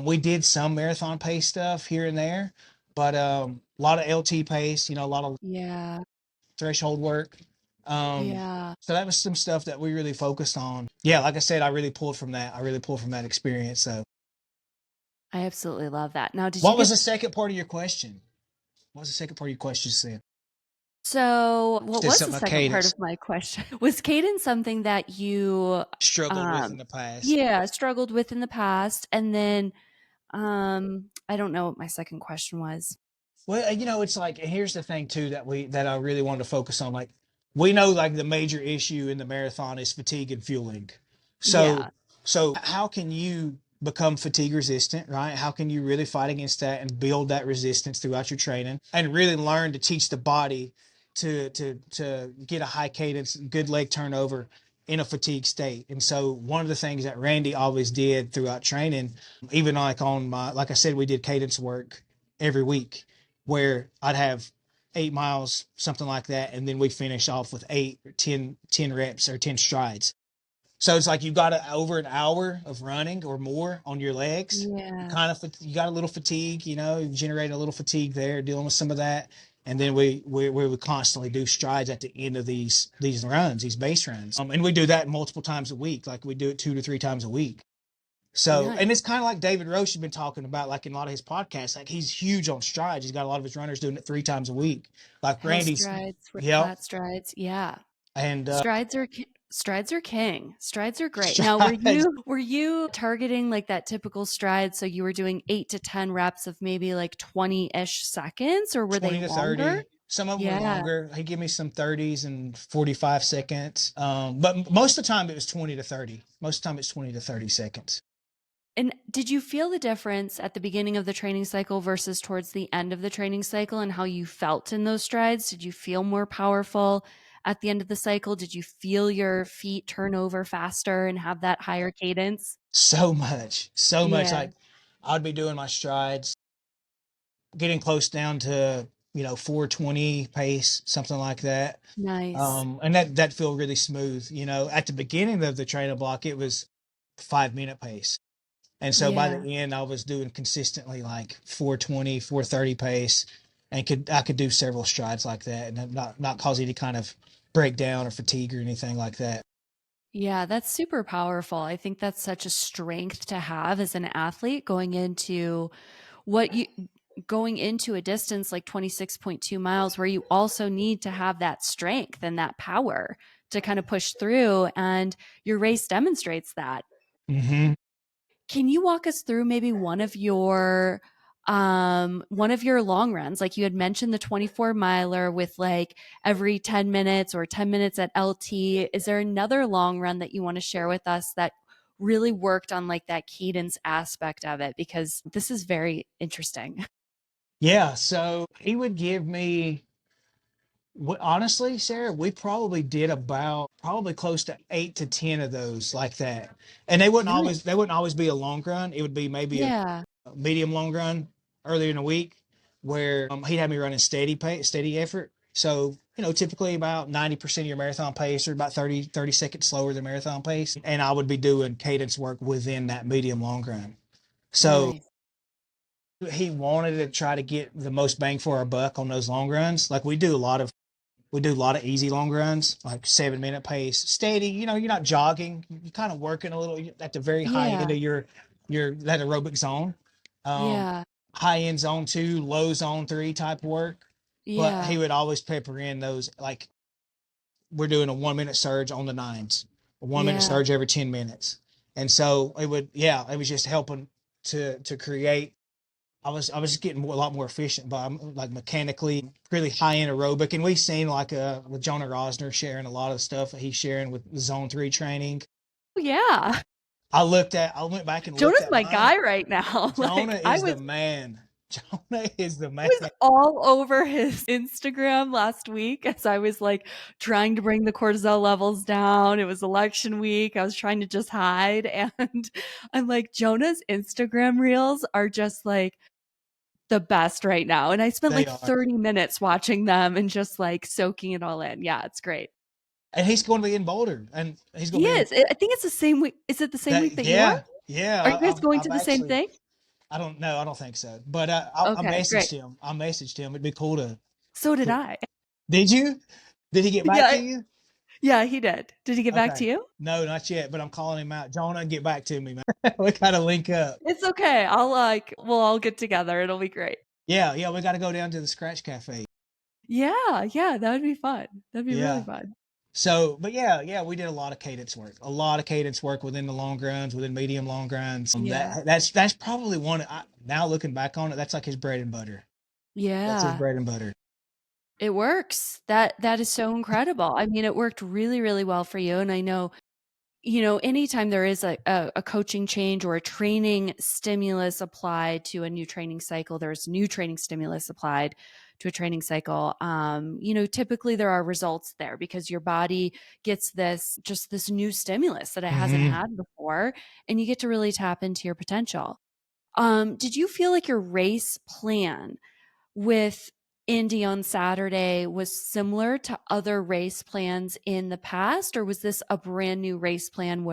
We did some marathon pace stuff here and there, but a lot of LT pace, a lot of Yeah. threshold work. Um, Yeah. so that was some stuff that we really focused on. Yeah, like I said, I really pulled from that. I really pulled from that experience. So, I absolutely love that. Now, did you what was get the second part of your question? What was the second part of your question, Sam? so what Just was the something like second part cadence of my question? Was cadence something that you struggled with in um the past. yeah, struggled with in the past? And then I don't know what my second question was. Well, it's like, and here's the thing too that I really wanted to focus on. Like, we know like the major issue in the marathon is fatigue and fueling. So, Yeah. so how can you become fatigue resistant, right? How can you really fight against that and build that resistance throughout your training and really learn to teach the body to get a high cadence, good leg turnover in a fatigue state. And so one of the things that Randy always did throughout training, even like I said, we did cadence work every week where I'd have 8 miles, something like that. And then we finish off with 8 or 10 reps or 10 strides. So it's like you've got over an hour of running or more on your legs. Yeah. You got a little fatigue, you generate a little fatigue there, dealing with some of that. And then we would constantly do strides at the end of these runs, these base runs. And we do that multiple times a week. Like we do it 2 to 3 times a week. So, and Nice. it's kind of like David Roche has been talking about, like in a lot of his podcasts, like he's huge on strides. He's got a lot of his runners doing it 3 times a week. Like Hill Randy's, strides, yep. flat strides. Yeah. And Strides are Strides are king. Strides are great. Now, were Strides you targeting like that typical stride? So you were doing 8 to 10 reps of maybe like 20-ish seconds, or were they 20 to longer? 30. Some of them were Yeah. longer. He gave me some 30s and 45 seconds. But most of the time it was 20 to 30. Most of the time it's 20 to 30 seconds. And did you feel the difference at the beginning of the training cycle versus towards the end of the training cycle and how you felt in those strides? Did you feel more powerful at the end of the cycle? Did you feel your feet turn over faster and have that higher cadence? So much, so much. Yeah. Like I'd be doing my strides, getting close down to, 420 pace, something like that. Nice. And that feel really smooth. At the beginning of the training block, it was 5 minute pace. And so by the Yeah. end, I was doing consistently like 420, 430 pace, and I could do several strides like that, and not cause any kind of breakdown or fatigue or anything like that. Yeah, that's super powerful. I think that's such a strength to have as an athlete what you going into a distance like 26.2 miles where you also need to have that strength and that power to kind of push through, and your race demonstrates that. Hmm. Can you walk us through maybe one of your long runs? Like you had mentioned the 24 miler with like every 10 minutes or 10 minutes at LT. Is there another long run that you want to share with us that really worked on like that cadence aspect of it? Because this is very interesting. Yeah. So he would give me, honestly, Sarah, we probably did about probably close to 8 to 10 of those like that, and they wouldn't Nice. always they wouldn't always be a long run. It would be maybe a Yeah. medium long run earlier in the week where he'd have me running steady effort. So, typically about 90% of your marathon pace or about 30 seconds slower than marathon pace. And I would be doing cadence work within that medium long run. So Nice. he wanted to try to get the most bang for our buck on those long runs. Like we do a lot of easy long runs, like 7 minute pace, steady. You're not jogging. You're kind of working a little at the very high end Yeah. of your that aerobic zone. Um, Yeah. High end zone 2, low zone 3 type work. But he Yeah. would always pepper in those, like we're doing a 1 minute surge on the nines, a 1 minute Yeah. surge every 10 minutes. And so it was just helping to create. I was just getting a lot more efficient by like mechanically really high end aerobic. And we've seen like with Jonah Rosner sharing a lot of stuff that he's sharing with zone 3 training. Oh, yeah. I went back and looked Jonah's at my mine. guy right now. Jonah Like is the man. Jonah is the man. was all over his Instagram last week as I was like trying to bring the cortisol levels down. It was election week. I was trying to just hide. And I'm like, Jonah's Instagram reels are just like the best right now. And I spent They like are. 30 minutes watching them and just like soaking it all in. Yeah, it's great. And he's going to be in Boulder, and he's going He to be in is. I think it's the same week. Is it the same week that. that you are? Yeah, yeah. Are you guys going I've to the same actually. thing? I don't know. I don't think so. But I Okay, great. messaged him. I messaged him. It'd be cool to. So did to I. Did you? Did he get back to Yeah. you? Yeah, he did. Did he get back Okay. to you? No, not yet. But I'm calling him out. Jonah, get back to me, man. We gotta link up. It's okay. We'll all get together. It'll be great. Yeah, yeah. We got to go down to the Scratch Cafe. Yeah, yeah, that would be fun. That'd be really Yeah. fun. So, but yeah, we did a lot of cadence work. A lot of cadence work within the long runs, within medium long runs. Yeah. That's probably now looking back on it, that's like his bread and butter. That's his Yeah. bread and butter. It works. That is so incredible. I mean, it worked really, really well for you. And I know, anytime there is a coaching change or a training stimulus applied to a new training cycle, there's new training stimulus applied to a training cycle. Typically there are results there because your body gets this new stimulus that it hasn't Hmm. had before, and you get to really tap into your potential. Did you feel like your race plan with Indy on Saturday was similar to other race plans in the past, or was this a brand new race plan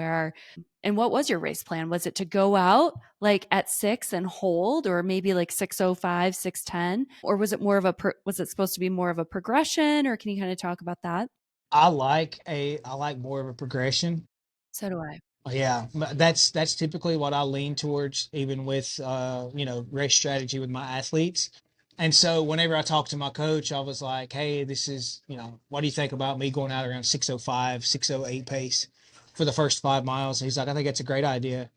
and what was your race plan? Was it to go out like at 6 and hold, or maybe like 6:05, 6:10, or was it supposed to be more of a progression, or can you kind of talk about that? I like more of a progression. So do I. Yeah, that's typically what I lean towards, even with race strategy with my athletes. And so whenever I talked to my coach, I was like, hey, this is, what do you think about me going out around 6:05, 6:08 pace for the first 5 miles? And he's like, I think that's a great idea.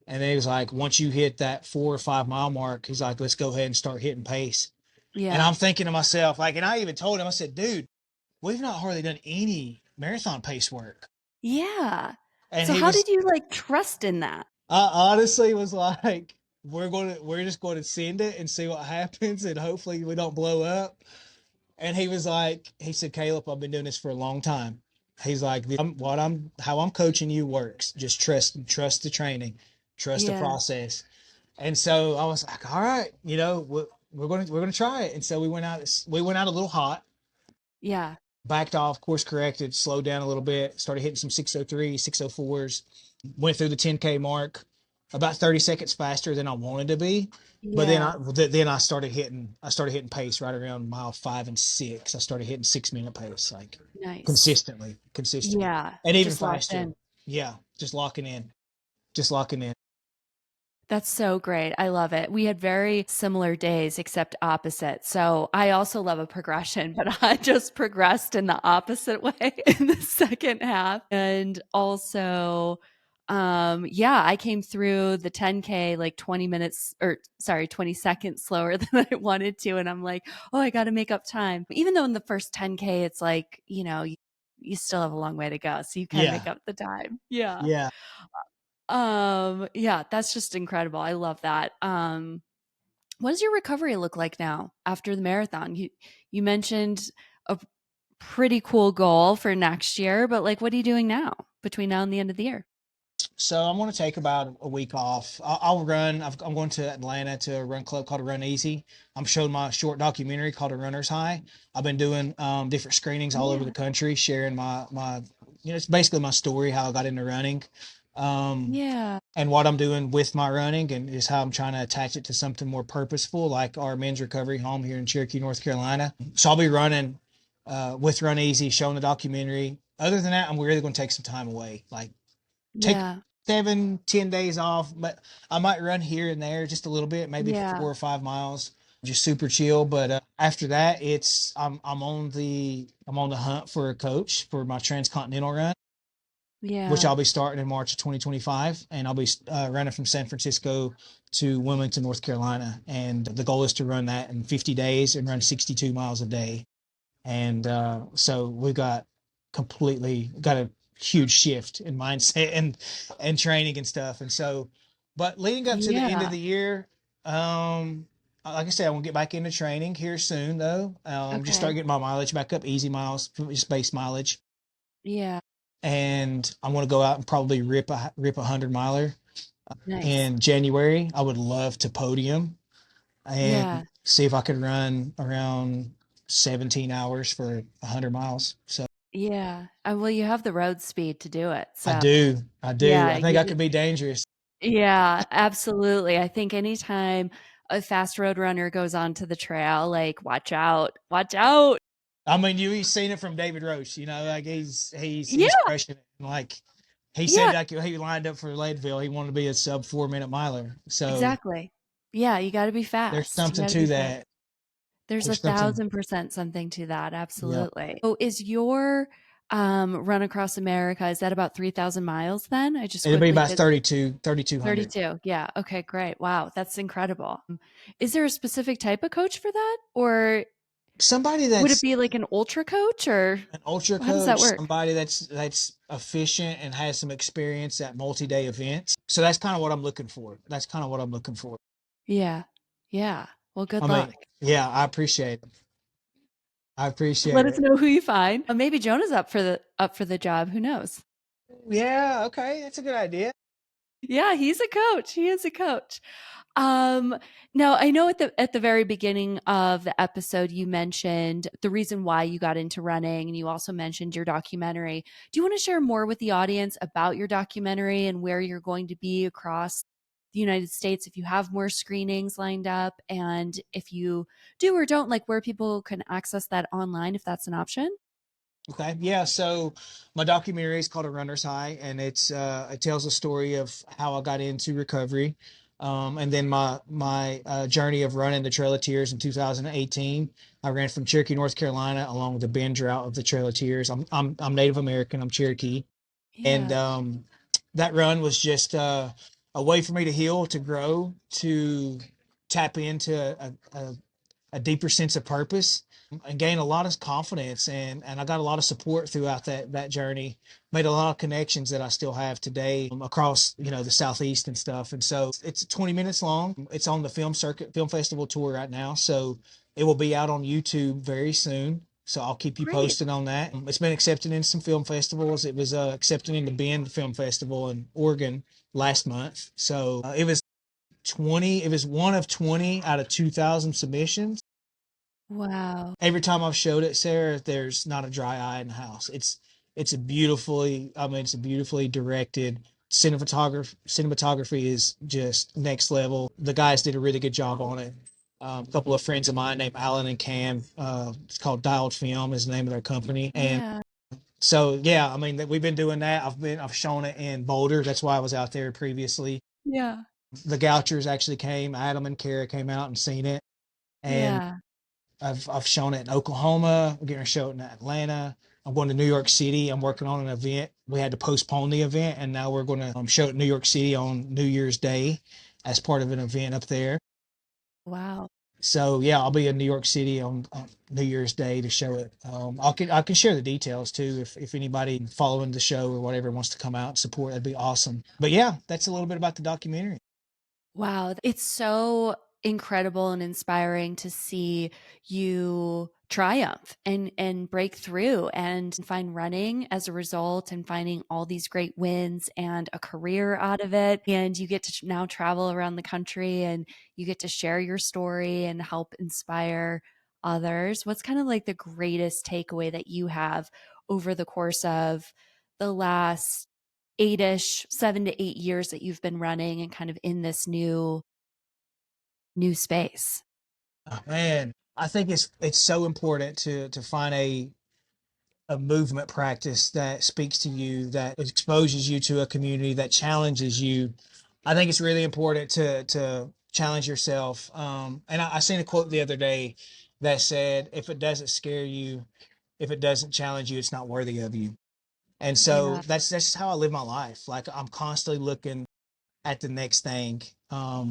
And then he was like, once you hit that 4 or 5 mile mark, he's like, let's go ahead and start hitting pace. And Yeah. I'm thinking to myself, like, and I even told him, I said, dude, we've not hardly done any marathon pace work. Yeah. And So he how was, did you like trust in that? I honestly was like, we're just going to send it and see what happens. And hopefully we don't blow up. And he was like, he said, Caleb, I've been doing this for a long time. He's like, how I'm coaching you works. Just trust the training, trust the Yeah. process. And so I was like, all right, we're going to try it. And so we went out a little hot, Yeah. backed off, course corrected, slowed down a little bit, started hitting some 6:03, 6:04s, went through the 10K mark about 30 seconds faster than I wanted to be. But Yeah. then I started hitting pace right around mile 5 and 6. I started hitting 6 minute pace, like Nice. consistently, Yeah. and even Just locked faster. in. Yeah, just locking in. That's so great. I love it. We had very similar days, except opposite. So I also love a progression, but I just progressed in the opposite way in the second half. And also, yeah, I came through the 10K like 20 minutes or sorry, 20 seconds slower than I wanted to. And I'm like, oh, I got to make up time. Even though in the first 10K, it's like, you still have a long way to go. So you can make Yeah, up the time. Yeah. yeah. Yeah, that's just incredible. I love that. What does your recovery look like now after the marathon? You mentioned a pretty cool goal for next year, but like what are you doing now between now and the end of the year? So I'm going to take about a week off. I'll run. I'm going to Atlanta to a run club called a Run Easy. I'm showing my short documentary called A Runner's High. I've been doing different screenings all over the Yeah. country, sharing it's basically my story, how I got into running, um, Yeah. and what I'm doing with my running, and is how I'm trying to attach it to something more purposeful, like our men's recovery home here in Cherokee, North Carolina. So I'll be running with Run Easy, showing the documentary. Other than that, I'm really going to take some time away, like take Yeah. 7, 10 days off, but I might run here and there just a little bit, maybe Yeah. 4 or 5 miles, just super chill. But after that, I'm on the hunt for a coach for my transcontinental run, which Yeah. I'll be starting in March of 2025, and I'll be running from San Francisco to Wilmington, North Carolina, and the goal is to run that in 50 days and run 62 miles a day. And so we've got a huge shift in mindset and training and stuff. And so, but leading up to the end of Yeah. the year, like I said, I want to get back into training here soon, though. Just start Okay. getting my mileage back up, easy miles, just base mileage, Yeah. and I want to go out and probably rip 100 miler Nice. in January. I would love to podium Yeah. and see if I could run around 17 hours for 100 miles. So Yeah. Well, you have the road speed to do it. I So, do. I do. yeah, I think I could be dangerous. yeah, absolutely. I think anytime a fast road runner goes onto the trail, like, watch out, watch out. I mean, you've seen it from David Roche, like he's Yeah, crushing it. Like he said, yeah, like he lined up for Leadville. He wanted to be a sub 4 minute miler. So exactly. Yeah, you gotta be there's fast. You something gotta to be fast. that. There's There's something. 1,000% something to that, Yeah. absolutely. So is your, run across America, is that about 3,000 miles then? I just It'll be quickly about did 3,200. 32. Yeah, okay, great. Wow, that's incredible. Is there a specific type of coach for that? Or Somebody would it that's be like an ultra coach, or an ultra how does that coach, work? somebody that's efficient and has some experience at multi-day events. So that's kind of what I'm looking for. That's kind of what I'm looking for. Yeah. Yeah. Well, I good mean, luck. yeah, I appreciate it. I appreciate Let us it. know who you find. Maybe Jonah's up for the job. Who knows? Yeah, okay, that's a good idea. Yeah, he's a coach. He is a coach. Um, Now I know at the very beginning of the episode you mentioned the reason why you got into running, and you also mentioned your documentary. Do you want to share more with the audience about your documentary and where you're going to be across the United States if you have more screenings lined up, and if you do or don't, like where people can access that online if that's an option? Okay, yeah. So my documentary is called A Runner's High, and it tells a story of how I got into recovery. And then my journey of running the Trail of Tears in 2018, I ran from Cherokee, North Carolina, along the Bend route of the Trail of Tears. I'm Native American. I'm Cherokee, and Yeah. that run was just a way for me to heal, to grow, to tap into a deeper sense of purpose, and gain a lot of confidence, and I got a lot of support throughout that journey. Made a lot of connections that I still have today, across the southeast and stuff. And so it's 20 minutes long. It's on the film festival tour right now, so it will be out on YouTube very soon. So I'll keep you Great. posted on that. It's been accepted in some film festivals. It was accepted in the Bend Film Festival in Oregon last month. So it was 20. It was one of 20 out of 2,000 submissions. Wow. Every time I've showed it, Sarah, there's not a dry eye in the house. It's a beautifully directed cinematography is just next level. The guys did a really good job on it. A couple of friends of mine named Alan and Cam, it's called Dialed Film is the name of their company. And Yeah. so, yeah, I mean, we've been doing that. I've shown it in Boulder. That's why I was out there previously. Yeah. The Gouchers actually came. Adam and Kara came out and seen it. And Yeah. I've shown it in Oklahoma. We're going to show it in Atlanta. I'm going to New York City. I'm working on an event. We had to postpone the event, and now we're going to show it in New York City on New Year's Day as part of an event up there. Wow. So yeah, I'll be in New York City on New Year's Day to show it. I can share the details too if anybody following the show or whatever wants to come out and support. That'd be awesome. But yeah, that's a little bit about the documentary. Wow, it's so incredible and inspiring to see you triumph and break through and find running as a result and finding all these great wins and a career out of it. And you get to now travel around the country and you get to share your story and help inspire others. What's kind of like the greatest takeaway that you have over the course of the last 7 to 8 years that you've been running and kind of in this new space? Oh, man, I think it's so important to find a movement practice that speaks to you, that exposes you to a community, that challenges you. I think it's really important to challenge yourself. And I seen a quote the other day that said, "If it doesn't scare you, if it doesn't challenge you, it's not worthy of you." And so Yeah. that's just how I live my life. Like I'm constantly looking at the next thing. I Well,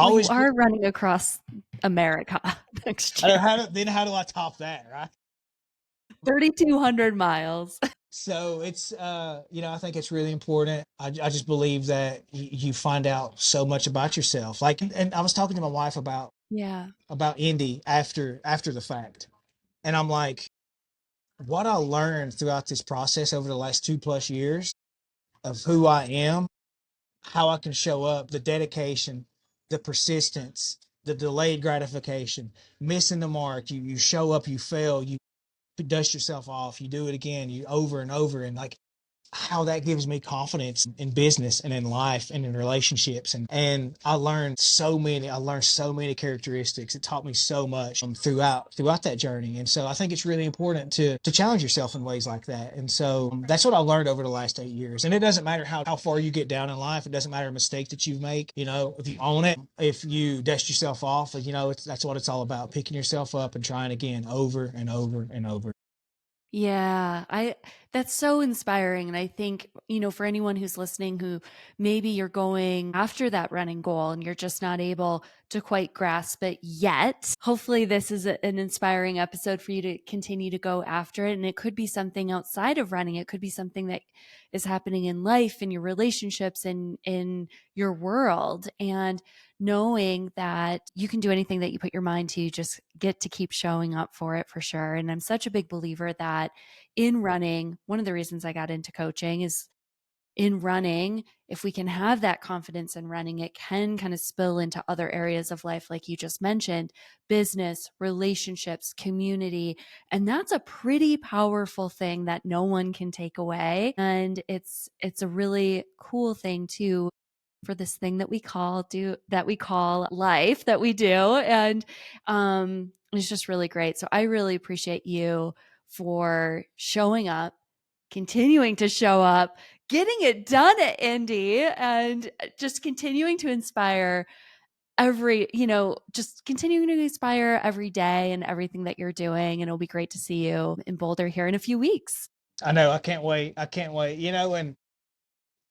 you always, are running across America next I don't year. how do, then how do I top that, right? 3,200 miles. So it's I think it's really important. I just believe that you find out so much about yourself. Like, and I was talking to my wife Yeah. about Indy after the fact, and I'm like, what I learned throughout this process over the last 2+ years of who I am, how I can show up, the dedication, the persistence, the delayed gratification, missing the mark. You show up, you fail, you dust yourself off, you do it again, you over and over, and like how that gives me confidence in business and in life and in relationships. And I learned so many characteristics. It taught me so much throughout that journey. And so I think it's really important to challenge yourself in ways like that. And so that's what I learned over the last 8 years. And it doesn't matter how far you get down in life. It doesn't matter a mistake that you make. If you own it, if you dust yourself off, that's what it's all about, picking yourself up and trying again over and over and over. Yeah, I that's so inspiring. And I think, for anyone who's listening who maybe you're going after that running goal and you're just not able to quite grasp it yet, hopefully this is an inspiring episode for you to continue to go after it. And it could be something outside of running. It could be something that is happening in life, in your relationships, and in your world. And knowing that you can do anything that you put your mind to, you just get to keep showing up for it for sure. And I'm such a big believer that in running, one of the reasons I got into coaching is in running, if we can have that confidence in running, it can kind of spill into other areas of life, like you just mentioned, business, relationships, community. And that's a pretty powerful thing that no one can take away. And it's a really cool thing too for this thing that we call life that we do. And it's just really great. So I really appreciate you for showing up, continuing to show up, getting it done at Indy and just continuing to inspire just continuing to inspire every day and everything that you're doing. And it'll be great to see you in Boulder here in a few weeks. I know. I can't wait. I can't wait. And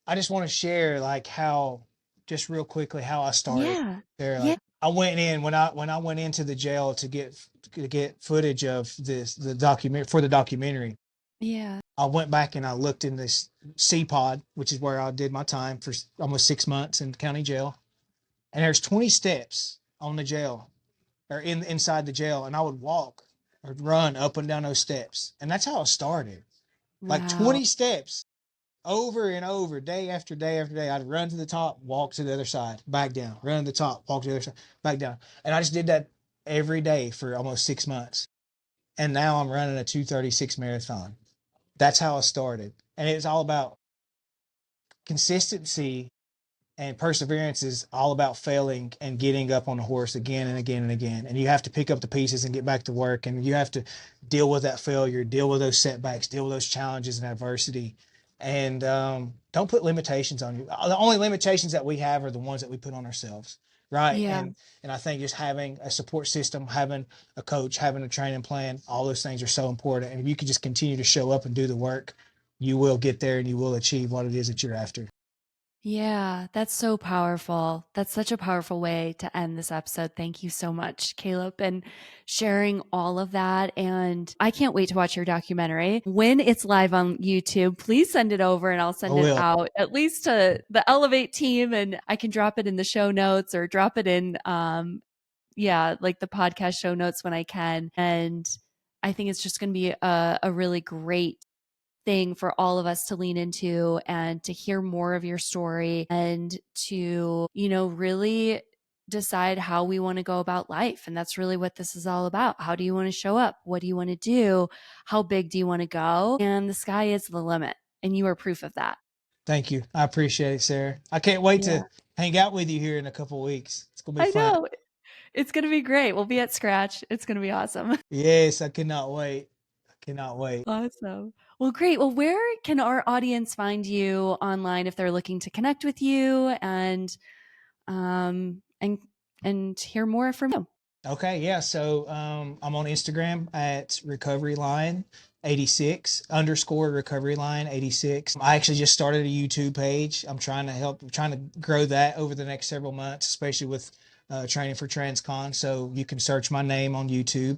I just want to share like how, just real quickly, how I started Yeah. there. Yeah. Like I went in when I went into the jail to get footage of the document for the documentary. Yeah. I went back and I looked in this C pod, which is where I did my time for almost 6 months in county jail. And there's 20 steps on the jail or inside the jail, and I would walk or run up and down those steps, and that's how I started. Like Wow. 20 steps over and over, day after day after day. I'd run to the top, walk to the other side, back down, run to the top, walk to the other side, back down. And I just did that every day for almost 6 months. And now I'm running a 2:36 marathon. That's how I started. And it's all about consistency, and perseverance is all about failing and getting up on the horse again and again and again. And you have to pick up the pieces and get back to work. And you have to deal with that failure, deal with those setbacks, deal with those challenges and adversity. And don't put limitations on you. The only limitations that we have are the ones that we put on ourselves, right? Yeah. And I think just having a support system, having a coach, having a training plan, all those things are so important. And if you can just continue to show up and do the work, you will get there and you will achieve what it is that you're after. Yeah, that's so powerful. That's such a powerful way to end this episode. Thank you so much, Caleb, and sharing all of that. And I can't wait to watch your documentary. When it's live on YouTube, please send it over and I'll I send it will. out at least to the Elevate team and I can drop it in the show notes or drop it in yeah, like the podcast show notes when I can. And I think it's just going to be a really great thing for all of us to lean into and to hear more of your story and to, really decide how we want to go about life. And that's really what this is all about. How do you want to show up? What do you want to do? How big do you want to go? And the sky is the limit. And you are proof of that. Thank you. I appreciate it, Sarah. I can't wait Yeah. to hang out with you here in a couple of weeks. It's gonna be I fun. know. It's going to be great. We'll be at Scratch. It's going to be awesome. Yes, I cannot wait. I cannot wait. Awesome. Well, great. Well, where can our audience find you online if they're looking to connect with you um, and and hear more from you? Okay, yeah. So I'm on Instagram at recovery line 86 underscore recovery line 86. I actually just started a YouTube page. I'm trying to grow that over the next several months, especially with training for TransCon. So you can search my name on YouTube,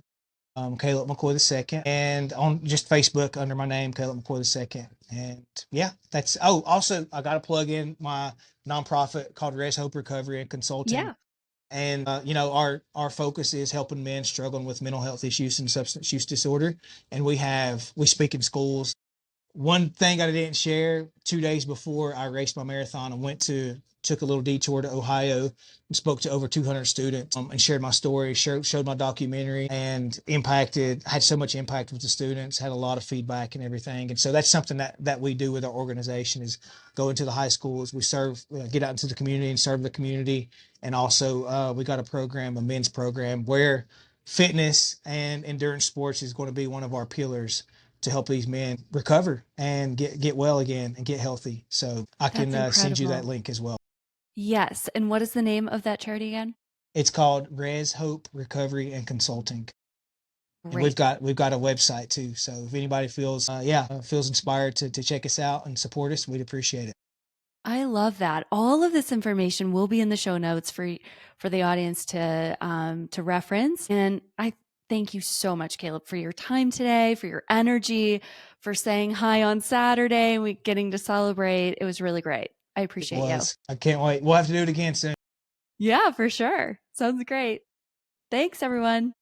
Kallup McCoy II, and on just Facebook under my name, Kallup McCoy II. And yeah, also I got to plug in my nonprofit called Res Hope Recovery and Consulting. Yeah. And our focus is helping men struggling with mental health issues and substance use disorder. And we speak in schools. One thing I didn't share: 2 days before I raced my marathon, took a little detour to Ohio and spoke to over 200 students, and shared my story, showed my documentary, and had so much impact with the students, had a lot of feedback and everything. And so that's something that we do with our organization is go into the high schools. We serve, get out into the community and serve the community. And also we got a men's program where fitness and endurance sports is going to be one of our pillars to help these men recover and get well again and get healthy. So I That's can send you that incredible. link as well. Yes. And what is the name of that charity again? It's called Res Hope Recovery and Consulting, and we've Great. got we've got a website too. So if anybody feels inspired to check us out and support us, we'd appreciate it. I love that. All of this information will be in the show notes for the audience to reference. And I thank you so much, Caleb, for your time today, for your energy, for saying hi on Saturday and we getting to celebrate. It was really great. I It appreciate you. was. I can't wait. We'll have to do it again soon. Yeah, for sure. Sounds great. Thanks, everyone.